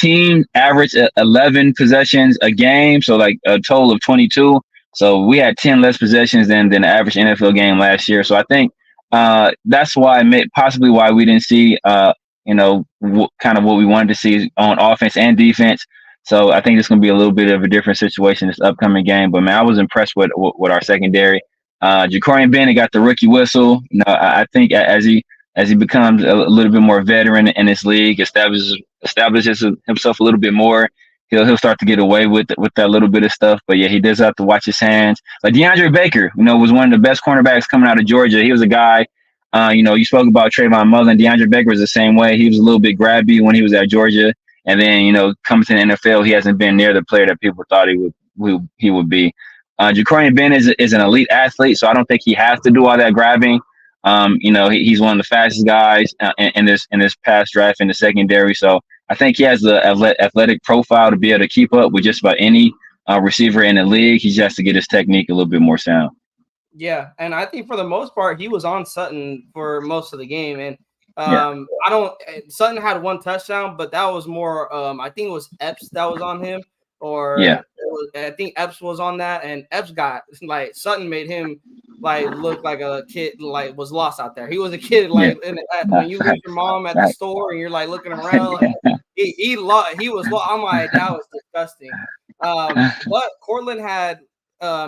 team averaged 11 possessions a game, so like a total of 22. So we had 10 less possessions than the average NFL game last year. So I think that's possibly why we didn't see kind of what we wanted to see on offense and defense. So I think it's going to be a little bit of a different situation this upcoming game. But man, I was impressed with our secondary. Jacorian Bennett got the rookie whistle. I think as he becomes a little bit more veteran in this league, establishes himself a little bit more, he'll start to get away with that little bit of stuff. But yeah, he does have to watch his hands. But DeAndre Baker, was one of the best cornerbacks coming out of Georgia. He was a guy. You spoke about Trayvon Mullen. DeAndre Baker was the same way. He was a little bit grabby when he was at Georgia, and then coming to the NFL, he hasn't been near the player that people thought he would be. Jacorian Ben is an elite athlete, so I don't think he has to do all that grabbing. He's one of the fastest guys in this past draft in the secondary. So I think he has the athletic profile to be able to keep up with just about any receiver in the league. He just has to get his technique a little bit more sound. Yeah, and I think for the most part, he was on Sutton for most of the game. And Yeah. Sutton had one touchdown, but that was more, I think it was Epps that was on him, Yeah. I think Epps was on that, and Epps got, like, Sutton made him, like, look like a kid, like, was lost out there. He was a kid, like, when you lose your mom at the store and you're, like, looking around, like, he was lost. I'm like, that was disgusting. But Cortland had,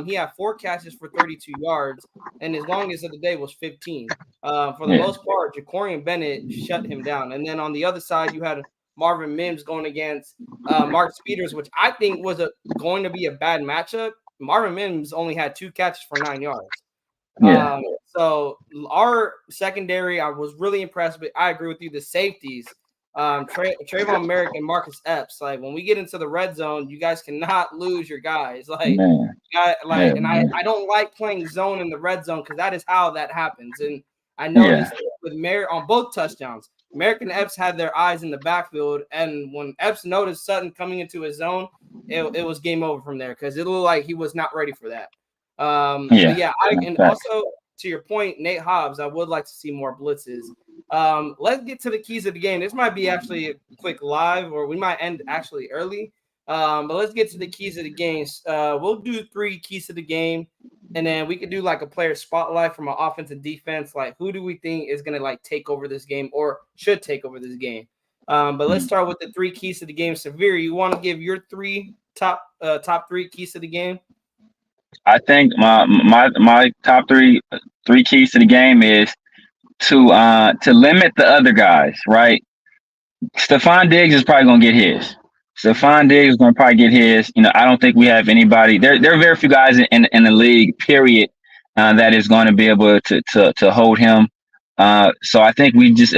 he had 4 catches for 32 yards, and his longest of the day was 15. For the most part, Jacorian Bennett shut him down. And then on the other side, you had Marvin Mims going against Mark Speeders, which I think was going to be a bad matchup. Marvin Mims only had 2 catches for 9 yards. So our secondary, I was really impressed with. I agree with you. The safeties, Trayvon Merrick and Marcus Epps. Like, when we get into the red zone, you guys cannot lose your guys. Like, I don't like playing zone in the red zone because that is how that happens. And I noticed with Merrick on both touchdowns, Merrick and Epps had their eyes in the backfield, and when Epps noticed Sutton coming into his zone, it was game over from there because it looked like he was not ready for that. Also to your point, Nate Hobbs, I would like to see more blitzes. Let's get to the keys of the game. This might be actually a quick live, or we might end actually early. But let's get to the keys of the game. We'll do 3 keys to the game, and then we could do like a player spotlight from an offense and defense. Like, who do we think is gonna like take over this game or should take over this game? But let's start with the 3 keys to the game. Severe, you want to give your 3 top 3 keys to the game? I think my top three keys to the game is to limit the other guys, right? Stephon Diggs is probably gonna get his. Stephon Diggs is gonna probably get his. I don't think we have anybody. There are very few guys in the league, period, that is going to be able to hold him. So I think we just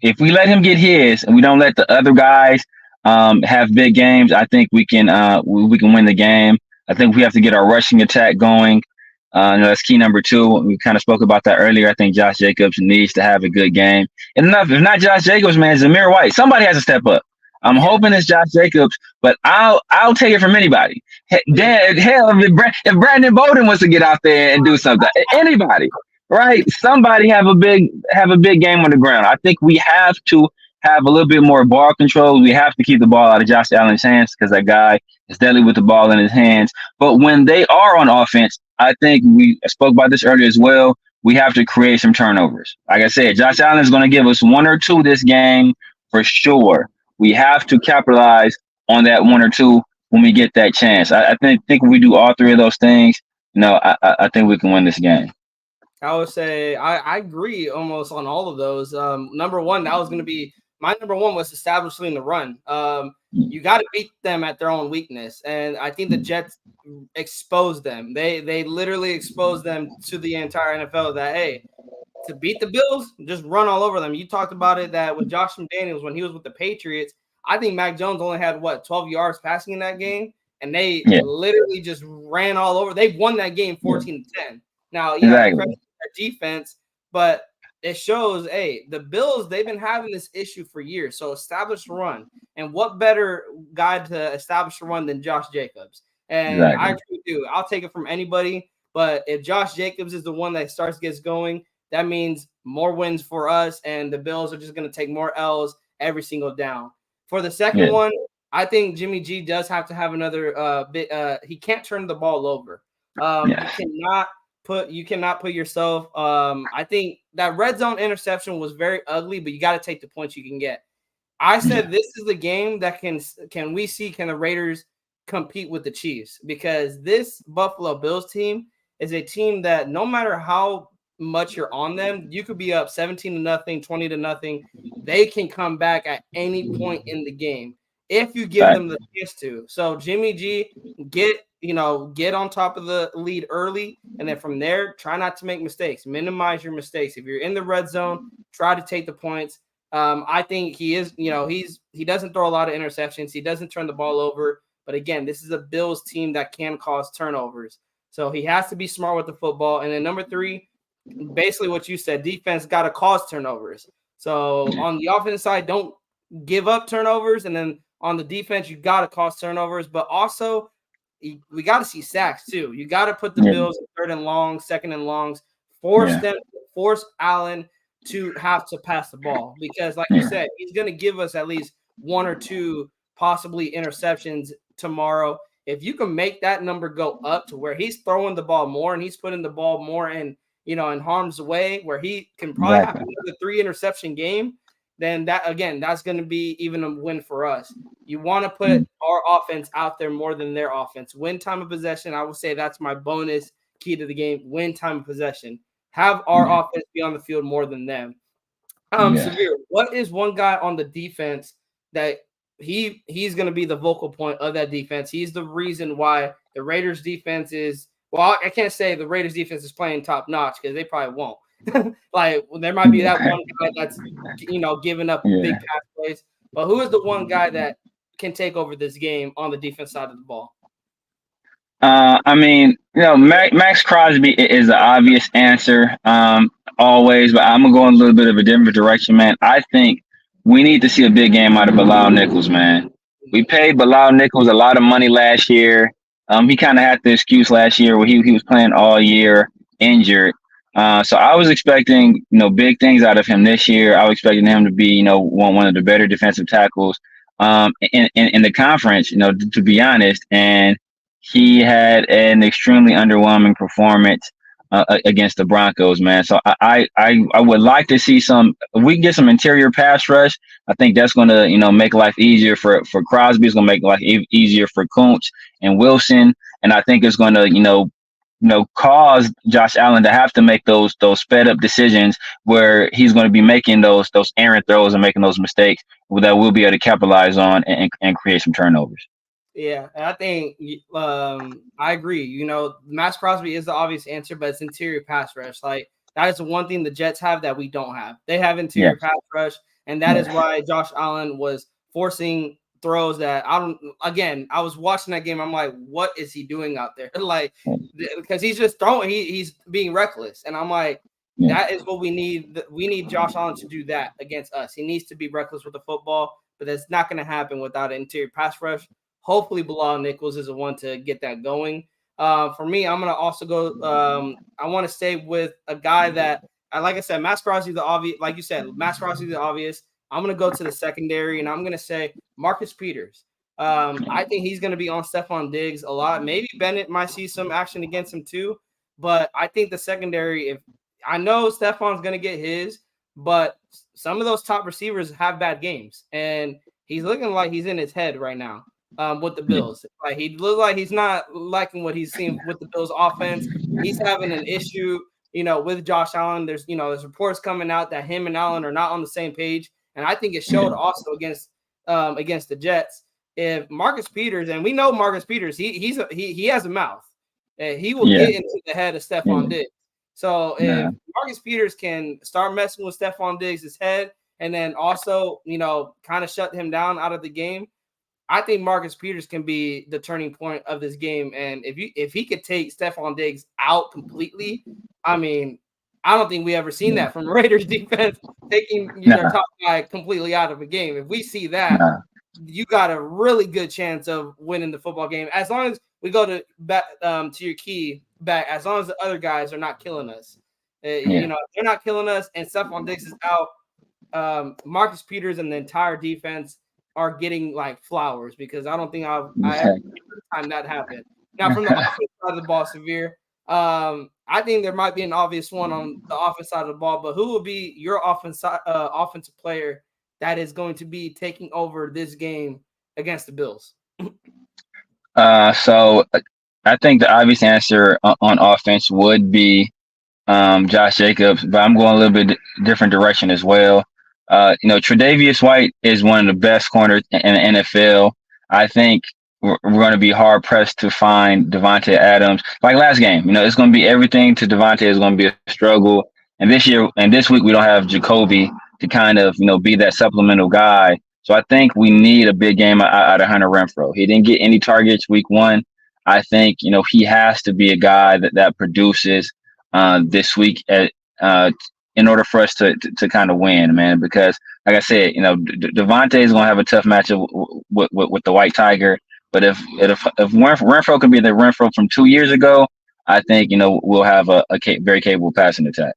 if we let him get his and we don't let the other guys have big games, I think we can win the game. I think we have to get our rushing attack going. That's key number 2. We kind of spoke about that earlier. I think Josh Jacobs needs to have a good game. And if not Josh Jacobs, man, Zamir White. Somebody has to step up. I'm hoping it's Josh Jacobs, but I'll take it from anybody. Hell, if Brandon Bolden wants to get out there and do something, anybody, right? Somebody have a big game on the ground. I think we have to have a little bit more ball control. We have to keep the ball out of Josh Allen's hands because that guy is deadly with the ball in his hands. But when they are on offense, I think we spoke about this earlier as well. We have to create some turnovers. Like I said, Josh Allen is going to give us 1 or 2 this game for sure. We have to capitalize on that 1 or 2 when we get that chance. I think if we do all 3 of those things, I think we can win this game. I would say I agree almost on all of those. Number 1, that was going to be my number 1 was establishing the run. You got to beat them at their own weakness, and I think the Jets exposed them. They literally exposed them to the entire NFL that, hey, to beat the Bills, just run all over them. You talked about it that with Josh McDaniels when he was with the Patriots, I think Mac Jones only had 12 yards passing in that game, and they literally just ran all over. They won that game 14-10. Now, exactly. Their defense, but it shows, hey, the Bills, they've been having this issue for years. So establish a run. And what better guy to establish a run than Josh Jacobs? And I agree with you. I'll take it from anybody. But if Josh Jacobs is the one that gets going, that means more wins for us. And the Bills are just going to take more L's every single down. For the second one, I think Jimmy G does have to have another bit. He can't turn the ball over. You cannot put yourself. I think that red zone interception was very ugly, but you got to take the points you can get. I said this is the game that can the Raiders compete with the Chiefs, because this Buffalo Bills team is a team that no matter how much you're on them, you could be up 17-0, 20-0. They can come back at any point in the game if you give Fact. them the chance to. So Jimmy G, get on top of the lead early, and then from there, try not to make mistakes. Minimize your mistakes. If you're in the red zone, try to take the points. I think he is, he doesn't throw a lot of interceptions. He doesn't turn the ball over. But again, this is a Bills team that can cause turnovers. So he has to be smart with the football. And then number 3, basically what you said, defense got to cause turnovers. So on the offense side, don't give up turnovers. And then on the defense, you got to cause turnovers. But also, we got to see sacks too. You got to put the Bills in 3rd and long, 2nd and longs. Force Allen to have to pass the ball, because like you said, he's going to give us at least 1 or 2 possibly interceptions tomorrow. If you can make that number go up to where he's throwing the ball more and he's putting the ball more in harm's way, where he can probably have another 3 interception game, then that's going to be even a win for us. You want to put our offense out there more than their offense. Win time of possession, I would say that's my bonus key to the game. Win time of possession. Have our offense be on the field more than them. Severe, what is one guy on the defense that he's going to be the vocal point of that defense? He's the reason why the Raiders defense is, well, I can't say the Raiders defense is playing top notch, because they probably won't. Like, there might be that one guy that's, giving up big pass plays. But who is the one guy that can take over this game on the defense side of the ball? I mean, Max Crosby is the obvious answer, always, but I'm gonna go in a little bit of a different direction, man. I think we need to see a big game out of Bilal Nichols, man. We paid Bilal Nichols a lot of money last year. He kind of had the excuse last year where he was playing all year injured. So I was expecting, big things out of him this year. I was expecting him to be, one of the better defensive tackles in the conference, to be honest. And he had an extremely underwhelming performance against the Broncos, man. So I would like to see if we can get some interior pass rush. I think that's going to, make life easier for Crosby. It's going to make life easier for Kuntz and Wilson. And I think it's going to, cause Josh Allen to have to make those sped up decisions where he's going to be making those errant throws and making those mistakes that we'll be able to capitalize on and create some turnovers. Yeah, I think I agree. Max Crosby is the obvious answer, but it's interior pass rush. Like, that is the one thing the Jets have that we don't have. They have interior pass rush, and that is why Josh Allen was forcing throws that I was watching that game. I'm like, what is he doing out there? Like, because he's just throwing. He's being reckless, and I'm like, that is what we need. We need Josh Allen to do that against us. He needs to be reckless with the football, but that's not going to happen without an interior pass rush. Hopefully, Bilal Nichols is the one to get that going. For me, I'm going to also go I want to stay with a guy that, like I said, Max Crosby, the obvious. Like you said, Max Crosby, the obvious. I'm going to go to the secondary, and I'm going to say Marcus Peters. I think he's going to be on Stephon Diggs a lot. Maybe Bennett might see some action against him too. But I think the secondary, I know Stephon's going to get his, but some of those top receivers have bad games. And he's looking like he's in his head right now. With the Bills. Like, he looks like he's not liking what he's seeing with the Bills offense. He's having an issue, with Josh Allen. There's reports coming out that him and Allen are not on the same page. And I think it showed also against the Jets. If Marcus Peters, and we know Marcus Peters, he has a mouth. He will get into the head of Stephon Diggs. So if Marcus Peters can start messing with Stephon Diggs' head, and then also, kind of shut him down out of the game, I think Marcus Peters can be the turning point of this game. And if he could take Stephon Diggs out completely, I mean, I don't think we ever seen that from Raiders defense, taking their top guy completely out of a game. If we see that, you got a really good chance of winning the football game. As long as we go to back to your key back, as long as the other guys are not killing us. If they're not killing us and Stephon Diggs is out, Marcus Peters and the entire defense are getting like flowers, because I don't think I have time that happened. Now, from the offensive side of the ball, Severe, I think there might be an obvious one on the offensive side of the ball, but who will be your offensive player that is going to be taking over this game against the Bills? So I think the obvious answer on offense would be Josh Jacobs, but I'm going a little bit different direction as well. Tre'Davious White is one of the best corners in the NFL. I think we're going to be hard pressed to find Devontae Adams like last game. It's going to be everything to Devontae is going to be a struggle. And this week we don't have Jacoby to kind of be that supplemental guy. So I think we need a big game out of Hunter Renfrow. He didn't get any targets week one. I think he has to be a guy that produces this week in order for us to kind of win, man. Because like I said, Devontae is going to have a tough matchup with the White Tiger. But if Renfro can be the Renfro from 2 years ago, I think we'll have a very capable passing attack.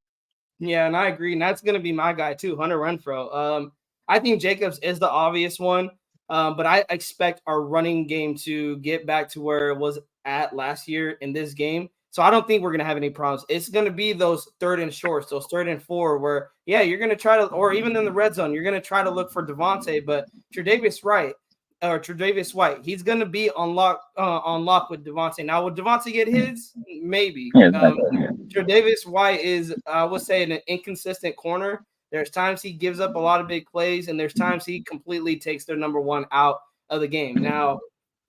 Yeah, and I agree. And that's going to be my guy too, Hunter Renfro. I think Jacobs is the obvious one, but I expect our running game to get back to where it was at last year in this game. So I don't think we're going to have any problems. It's going to be those third and shorts, those 3rd and 4, where, yeah, you're going to try to, or even in the red zone, you're going to try to look for Devontae, but Tre'Davious White, he's going to be on lock with Devontae. Now, would Devontae get his? Maybe. Yeah, Tre'Davious White is, I would say, an inconsistent corner. There's times he gives up a lot of big plays, and there's times he completely takes their number one out of the game. Now,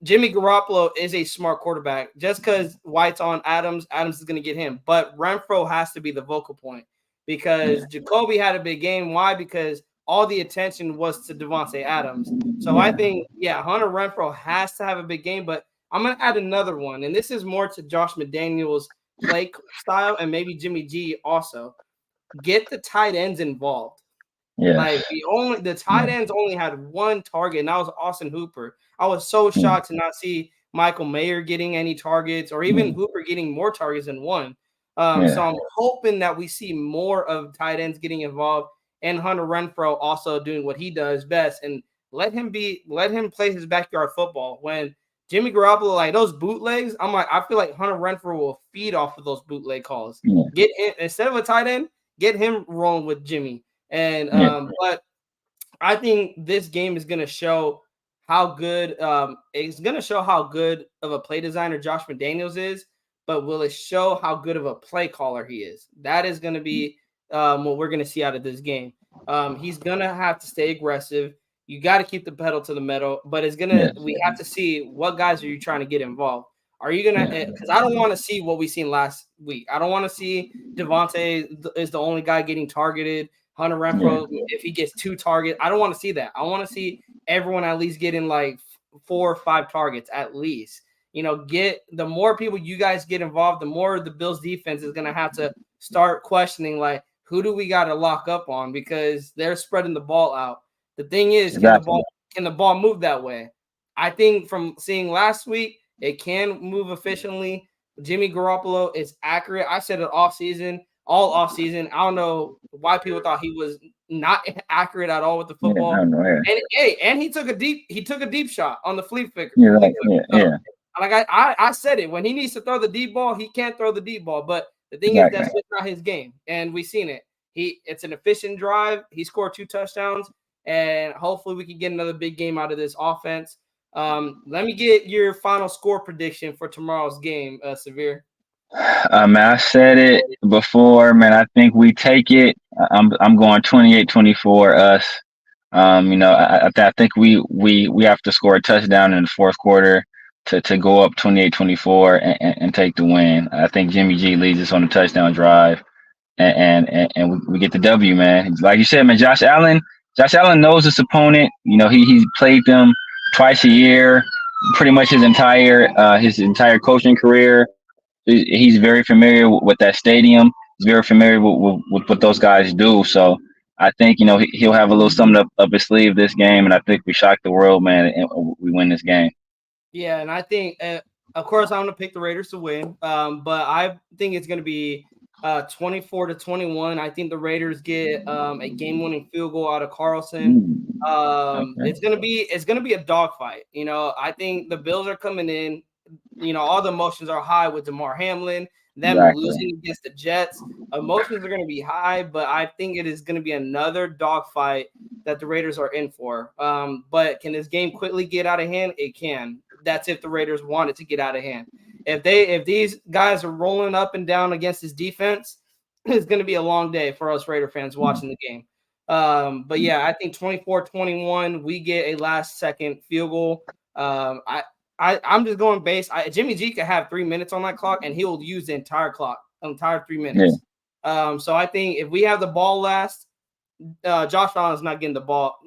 Jimmy Garoppolo is a smart quarterback. Just because White's on Adams is going to get him. But Renfro has to be the vocal point because Jacoby had a big game. Why? Because all the attention was to Devontae Adams. So I think, Hunter Renfro has to have a big game. But I'm going to add another one, and this is more to Josh McDaniels' play style and maybe Jimmy G also. Get the tight ends involved. Yeah. Like the tight ends only had one target, and that was Austin Hooper. I was so shocked to not see Michael Mayer getting any targets or even Hooper getting more targets than one. So I'm hoping that we see more of tight ends getting involved and Hunter Renfro also doing what he does best and let him play his backyard football. When Jimmy Garoppolo, like those bootlegs, I feel like Hunter Renfro will feed off of those bootleg calls. Get him instead of a tight end, get him rolling with Jimmy. And but I think this game is going to show how good it's going to show how good of a play designer Josh McDaniels is, but will it show how good of a play caller he is? That is going to be what we're going to see out of this game. He's going to have to stay aggressive. You got to keep the pedal to the metal, but we have to see what guys are you trying to get involved. Are you going to, because I don't want to see what we seen last week. I don't want to see Devontae is the only guy getting targeted. Hunter Renfro, if he gets 2 targets, I don't want to see that. I want to see everyone at least getting like 4 or 5 targets at least. Get the more people you guys get involved, the more the Bills defense is going to have to start questioning, like, who do we got to lock up on because they're spreading the ball out. The thing is, can the ball move that way? I think from seeing last week, it can move efficiently. Jimmy Garoppolo is accurate. I said it all off season. I don't know why people thought he was not accurate at all with the football. And he took a deep shot on the flea flicker. Like I said it, when he needs to throw the deep ball, he can't throw the deep ball. But the thing is, that's just not his game, and we've seen it. It's an efficient drive. He scored 2 touchdowns, and hopefully we can get another big game out of this offense. Let me get your final score prediction for tomorrow's game, Severe. Man, I said it before, man. I think we take it. I'm going 28-24 us. I think we have to score a touchdown in the fourth quarter to go up 28-24 and take the win. I think Jimmy G leads us on a touchdown drive, and we get the W, man. Like you said, man, Josh Allen knows his opponent. He's played them twice a year, pretty much his entire coaching career. He's very familiar with that stadium. He's very familiar with what those guys do. So I think he'll have a little something up his sleeve this game, and I think we shock the world, man, and we win this game. Yeah, and I think, of course, I'm going to pick the Raiders to win, but I think it's going to be 24-21. I think the Raiders get a game-winning field goal out of Carlson. It's going to be a dogfight. I think the Bills are coming in. All the emotions are high with DeMar Hamlin. them Exactly. losing against the Jets. Emotions are going to be high, but I think it is going to be another dogfight that the Raiders are in for. But can this game quickly get out of hand? It can. That's if the Raiders want it to get out of hand. If these guys are rolling up and down against this defense, it's going to be a long day for us Raider fans watching the game. But yeah, I think 24-21, we get a last second field goal. I'm just going base. Jimmy G could have 3 minutes on that clock, and he'll use the entire clock, entire 3 Yeah. minutes. So I think if we have the ball last, Josh Allen's not getting the ball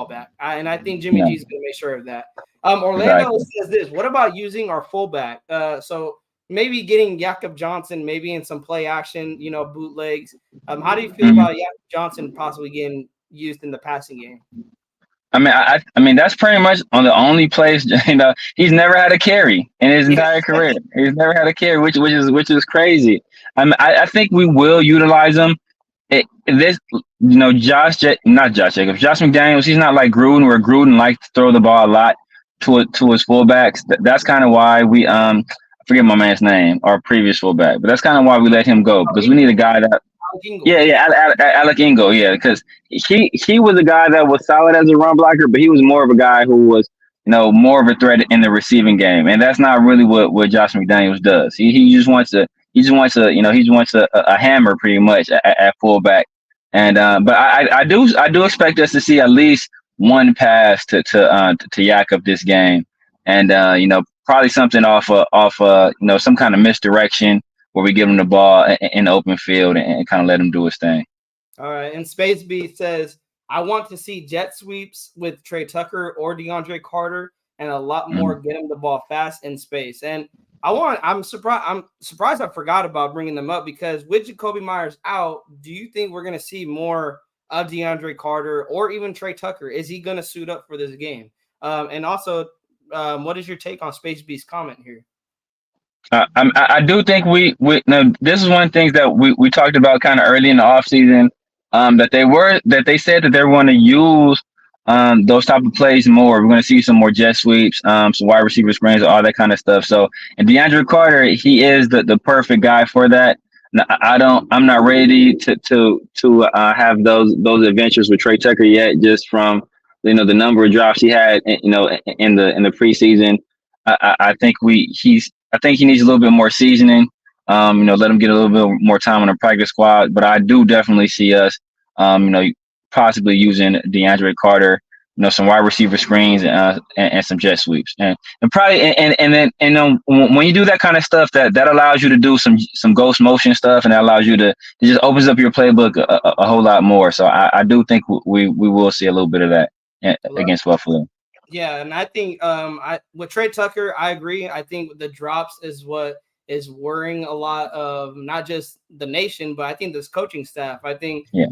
back. And I think Jimmy No. G is going to make sure of that. Orlando Exactly. says this. What about using our fullback? So maybe getting Jakob Johnson, maybe in some play action, bootlegs. How do you feel Mhm. about Jakob Johnson possibly getting used in the passing game? I mean that's pretty much on the only place. He's never had a carry in his Yeah. entire career. He's never had a carry, which is crazy. I think we will utilize him. This, not Josh Jacobs, Josh McDaniels. He's not like Gruden, where Gruden likes to throw the ball a lot to his fullbacks. That's kind of why we I forget my man's name, our previous fullback, but that's kind of why we let him go because we need a guy that. Yeah, yeah, Alec Ingo, yeah, because he was a guy that was solid as a run blocker, but he was more of a guy who was, more of a threat in the receiving game, and that's not really what Josh McDaniels does. He just wants a hammer pretty much at fullback, and but I do expect us to see at least one pass to Jakob this game, and probably something off some kind of misdirection where we give him the ball in the open field and kind of let him do his thing. All right. And Space Beast says, I want to see jet sweeps with Trey Tucker or DeAndre Carter and a lot more get him the ball fast in space. And I'm surprised I forgot about bringing them up because with Jacoby Myers out, do you think we're going to see more of DeAndre Carter or even Trey Tucker? Is he going to suit up for this game? And also, what is your take on Space Beast's comment here? I do think we no, this is one of the things that we talked about kind of early in the offseason, that they said that they're going to use those type of plays more. We're going to see some more jet sweeps, some wide receiver screens, all that kind of stuff. So, and DeAndre Carter, he is the perfect guy for that. I'm not ready to have those adventures with Trey Tucker yet, just from the number of drops he had, in the preseason. I think I think he needs a little bit more seasoning. Let him get a little bit more time on the practice squad. But I do definitely see us, possibly using DeAndre Carter, some wide receiver screens and some jet sweeps, and probably and then when you do that kind of stuff, that allows you to do some ghost motion stuff, and that allows you to it just opens up your playbook a whole lot more. So I do think we will see a little bit of that against Buffalo. Yeah, and I think with Trey Tucker, I agree. I think the drops is what is worrying a lot of not just the nation, but I think this coaching staff. I think Yeah.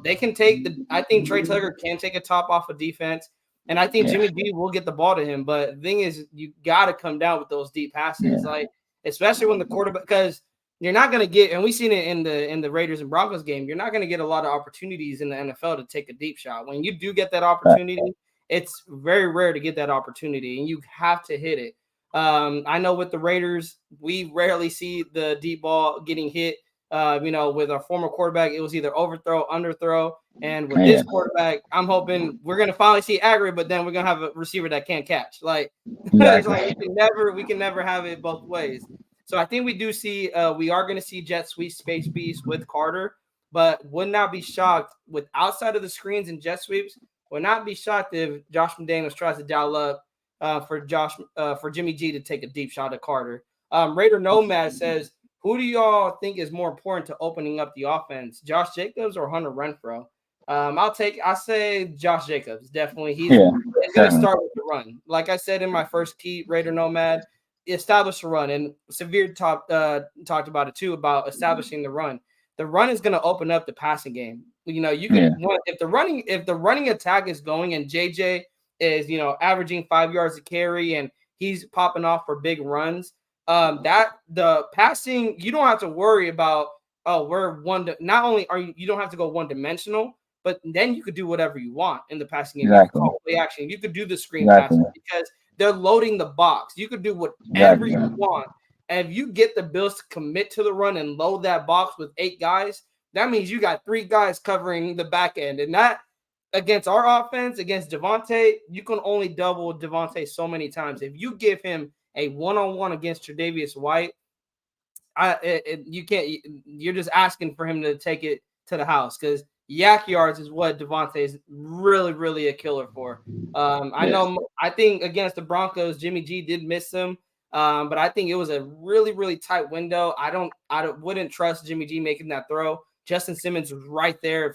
they can take I think Trey Tucker can take a top off of defense, and I think Yeah. Jimmy G will get the ball to him. But the thing is, you got to come down with those deep passes, Yeah. like especially when the quarterback, because you're not going to get, and we've seen it in the Raiders and Broncos game. You're not going to get a lot of opportunities in the NFL to take a deep shot. When you do get that opportunity, it's very rare to get that opportunity, and you have to hit it. I know with the Raiders, we rarely see the deep ball getting hit. With our former quarterback, it was either overthrow, underthrow. And with this quarterback, I'm hoping we're going to finally see accurate, but then we're going to have a receiver that can't catch. Like, it's like we can never have it both ways. So I think we do see we are going to see jet sweep space beast with Carter, but would not be shocked with outside of the screens and jet sweeps. Would not be shocked if Josh McDaniels tries to dial up for Jimmy G to take a deep shot at Carter. Raider Nomad says, who do y'all think is more important to opening up the offense, Josh Jacobs or Hunter Renfrow? I say Josh Jacobs. Definitely. He's going to start with the run. Like I said in my first key, Raider Nomad, establish a run. And Severe talked about it too, about establishing the run. The run is going to open up the passing game. You can if the running attack is going and JJ is averaging 5 yards a carry and he's popping off for big runs. That the passing, you don't have to worry about not only you don't have to go one dimensional, but then you could do whatever you want in the passing game. Exactly. You could call play action, you could do the screen passing because they're loading the box. You could do whatever you want. if you get the Bills to commit to the run and load that box with 8 guys, that means you got 3 guys covering the back end. And that against our offense, against Devontae, you can only double Devontae so many times. If you give him a one-on-one against Tre'Davious White, you can't. You're just asking for him to take it to the house because yak yards is what Devontae is really, really a killer for. I know. I think against the Broncos, Jimmy G did miss him, but I think it was a really, really tight window. I wouldn't trust Jimmy G making that throw. Justin Simmons was right there.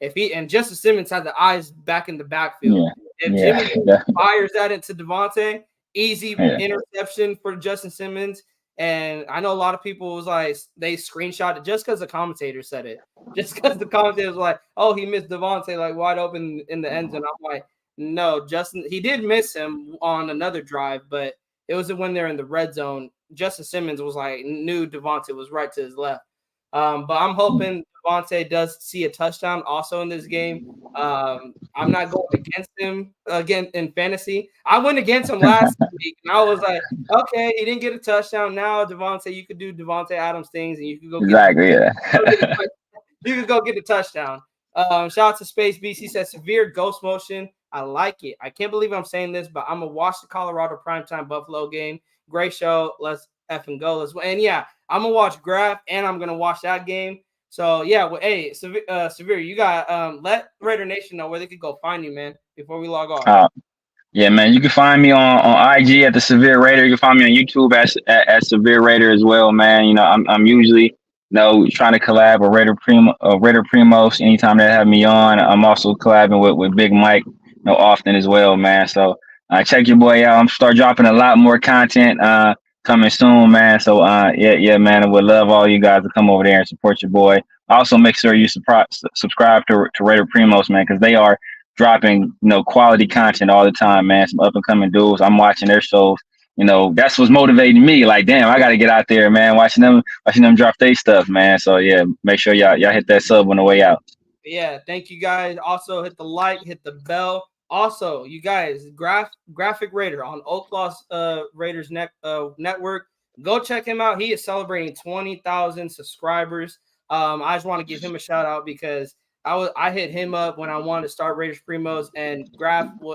If he and Justin Simmons had the eyes back in the backfield. If Jimmy G fires that into Devontae, easy interception for Justin Simmons. And I know a lot of people was like, they screenshot it just because the commentator said it. Just because the commentator was like, oh, he missed Devontae like wide open in the end zone. I'm like, no, Justin, he did miss him on another drive, but it was when they're in the red zone. Justin Simmons was like, knew Devontae was right to his left. But I'm hoping Devontae does see a touchdown also in this game. I'm not going against him again in fantasy. I went against him last week, and I was like, okay, he didn't get a touchdown. Now, Devontae, you could do Devontae Adams things, and you could go you could go get a touchdown. Shout out to Space Beast. He said severe ghost motion. I like it. I can't believe I'm saying this, but I'm gonna watch the Colorado primetime Buffalo game. Great show. Let's effing go. And yeah, I'm gonna watch Graf, and I'm gonna watch that game. So yeah, well, hey, Severe, you got let Raider Nation know where they could go find you, man, before we log off. Yeah, man, you can find me on IG at the Severe Raider. You can find me on YouTube at Severe Raider as well, man. You know, I'm usually trying to collab with Raider Primos anytime they have me on. I'm also collabing with Big Mike, often as well, man. So check your boy out. I'm start dropping a lot more content coming soon, man. So yeah, man, I would love all you guys to come over there and support your boy. Also, make sure you subscribe to Raider Primos, man, because they are dropping quality content all the time, man. Some up and coming dudes. I'm watching their shows. That's what's motivating me. Like, damn, I got to get out there, man. Watching them drop their stuff, man. So yeah, make sure y'all hit that sub on the way out. Yeah, thank you guys. Also hit the like, hit the bell. Also, you guys, Graphic Raider on Oaklaws Raiders Network. Go check him out. He is celebrating 20,000 subscribers. I just want to give him a shout out because I hit him up when I wanted to start Raiders Primos, and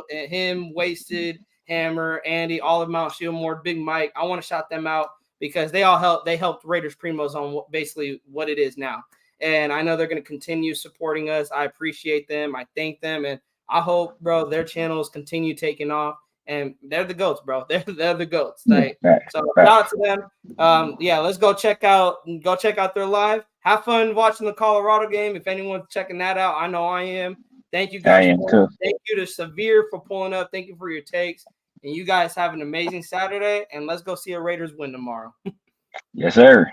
him, Wasted, Hammer, Andy, all of Mount Shieldmore, Big Mike. I want to shout them out because they helped Raiders Primos on basically what it is now. And I know they're going to continue supporting us. I appreciate them. I thank them. And I hope, bro, their channels continue taking off. And they're the GOATs, bro. They're the GOATs. Shout out to them. Yeah, let's go check out their live. Have fun watching the Colorado game. If anyone's checking that out, I know I am. Thank you guys. Thank you to Severe for pulling up. Thank you for your takes. And you guys have an amazing Saturday. And let's go see a Raiders win tomorrow. Yes, sir.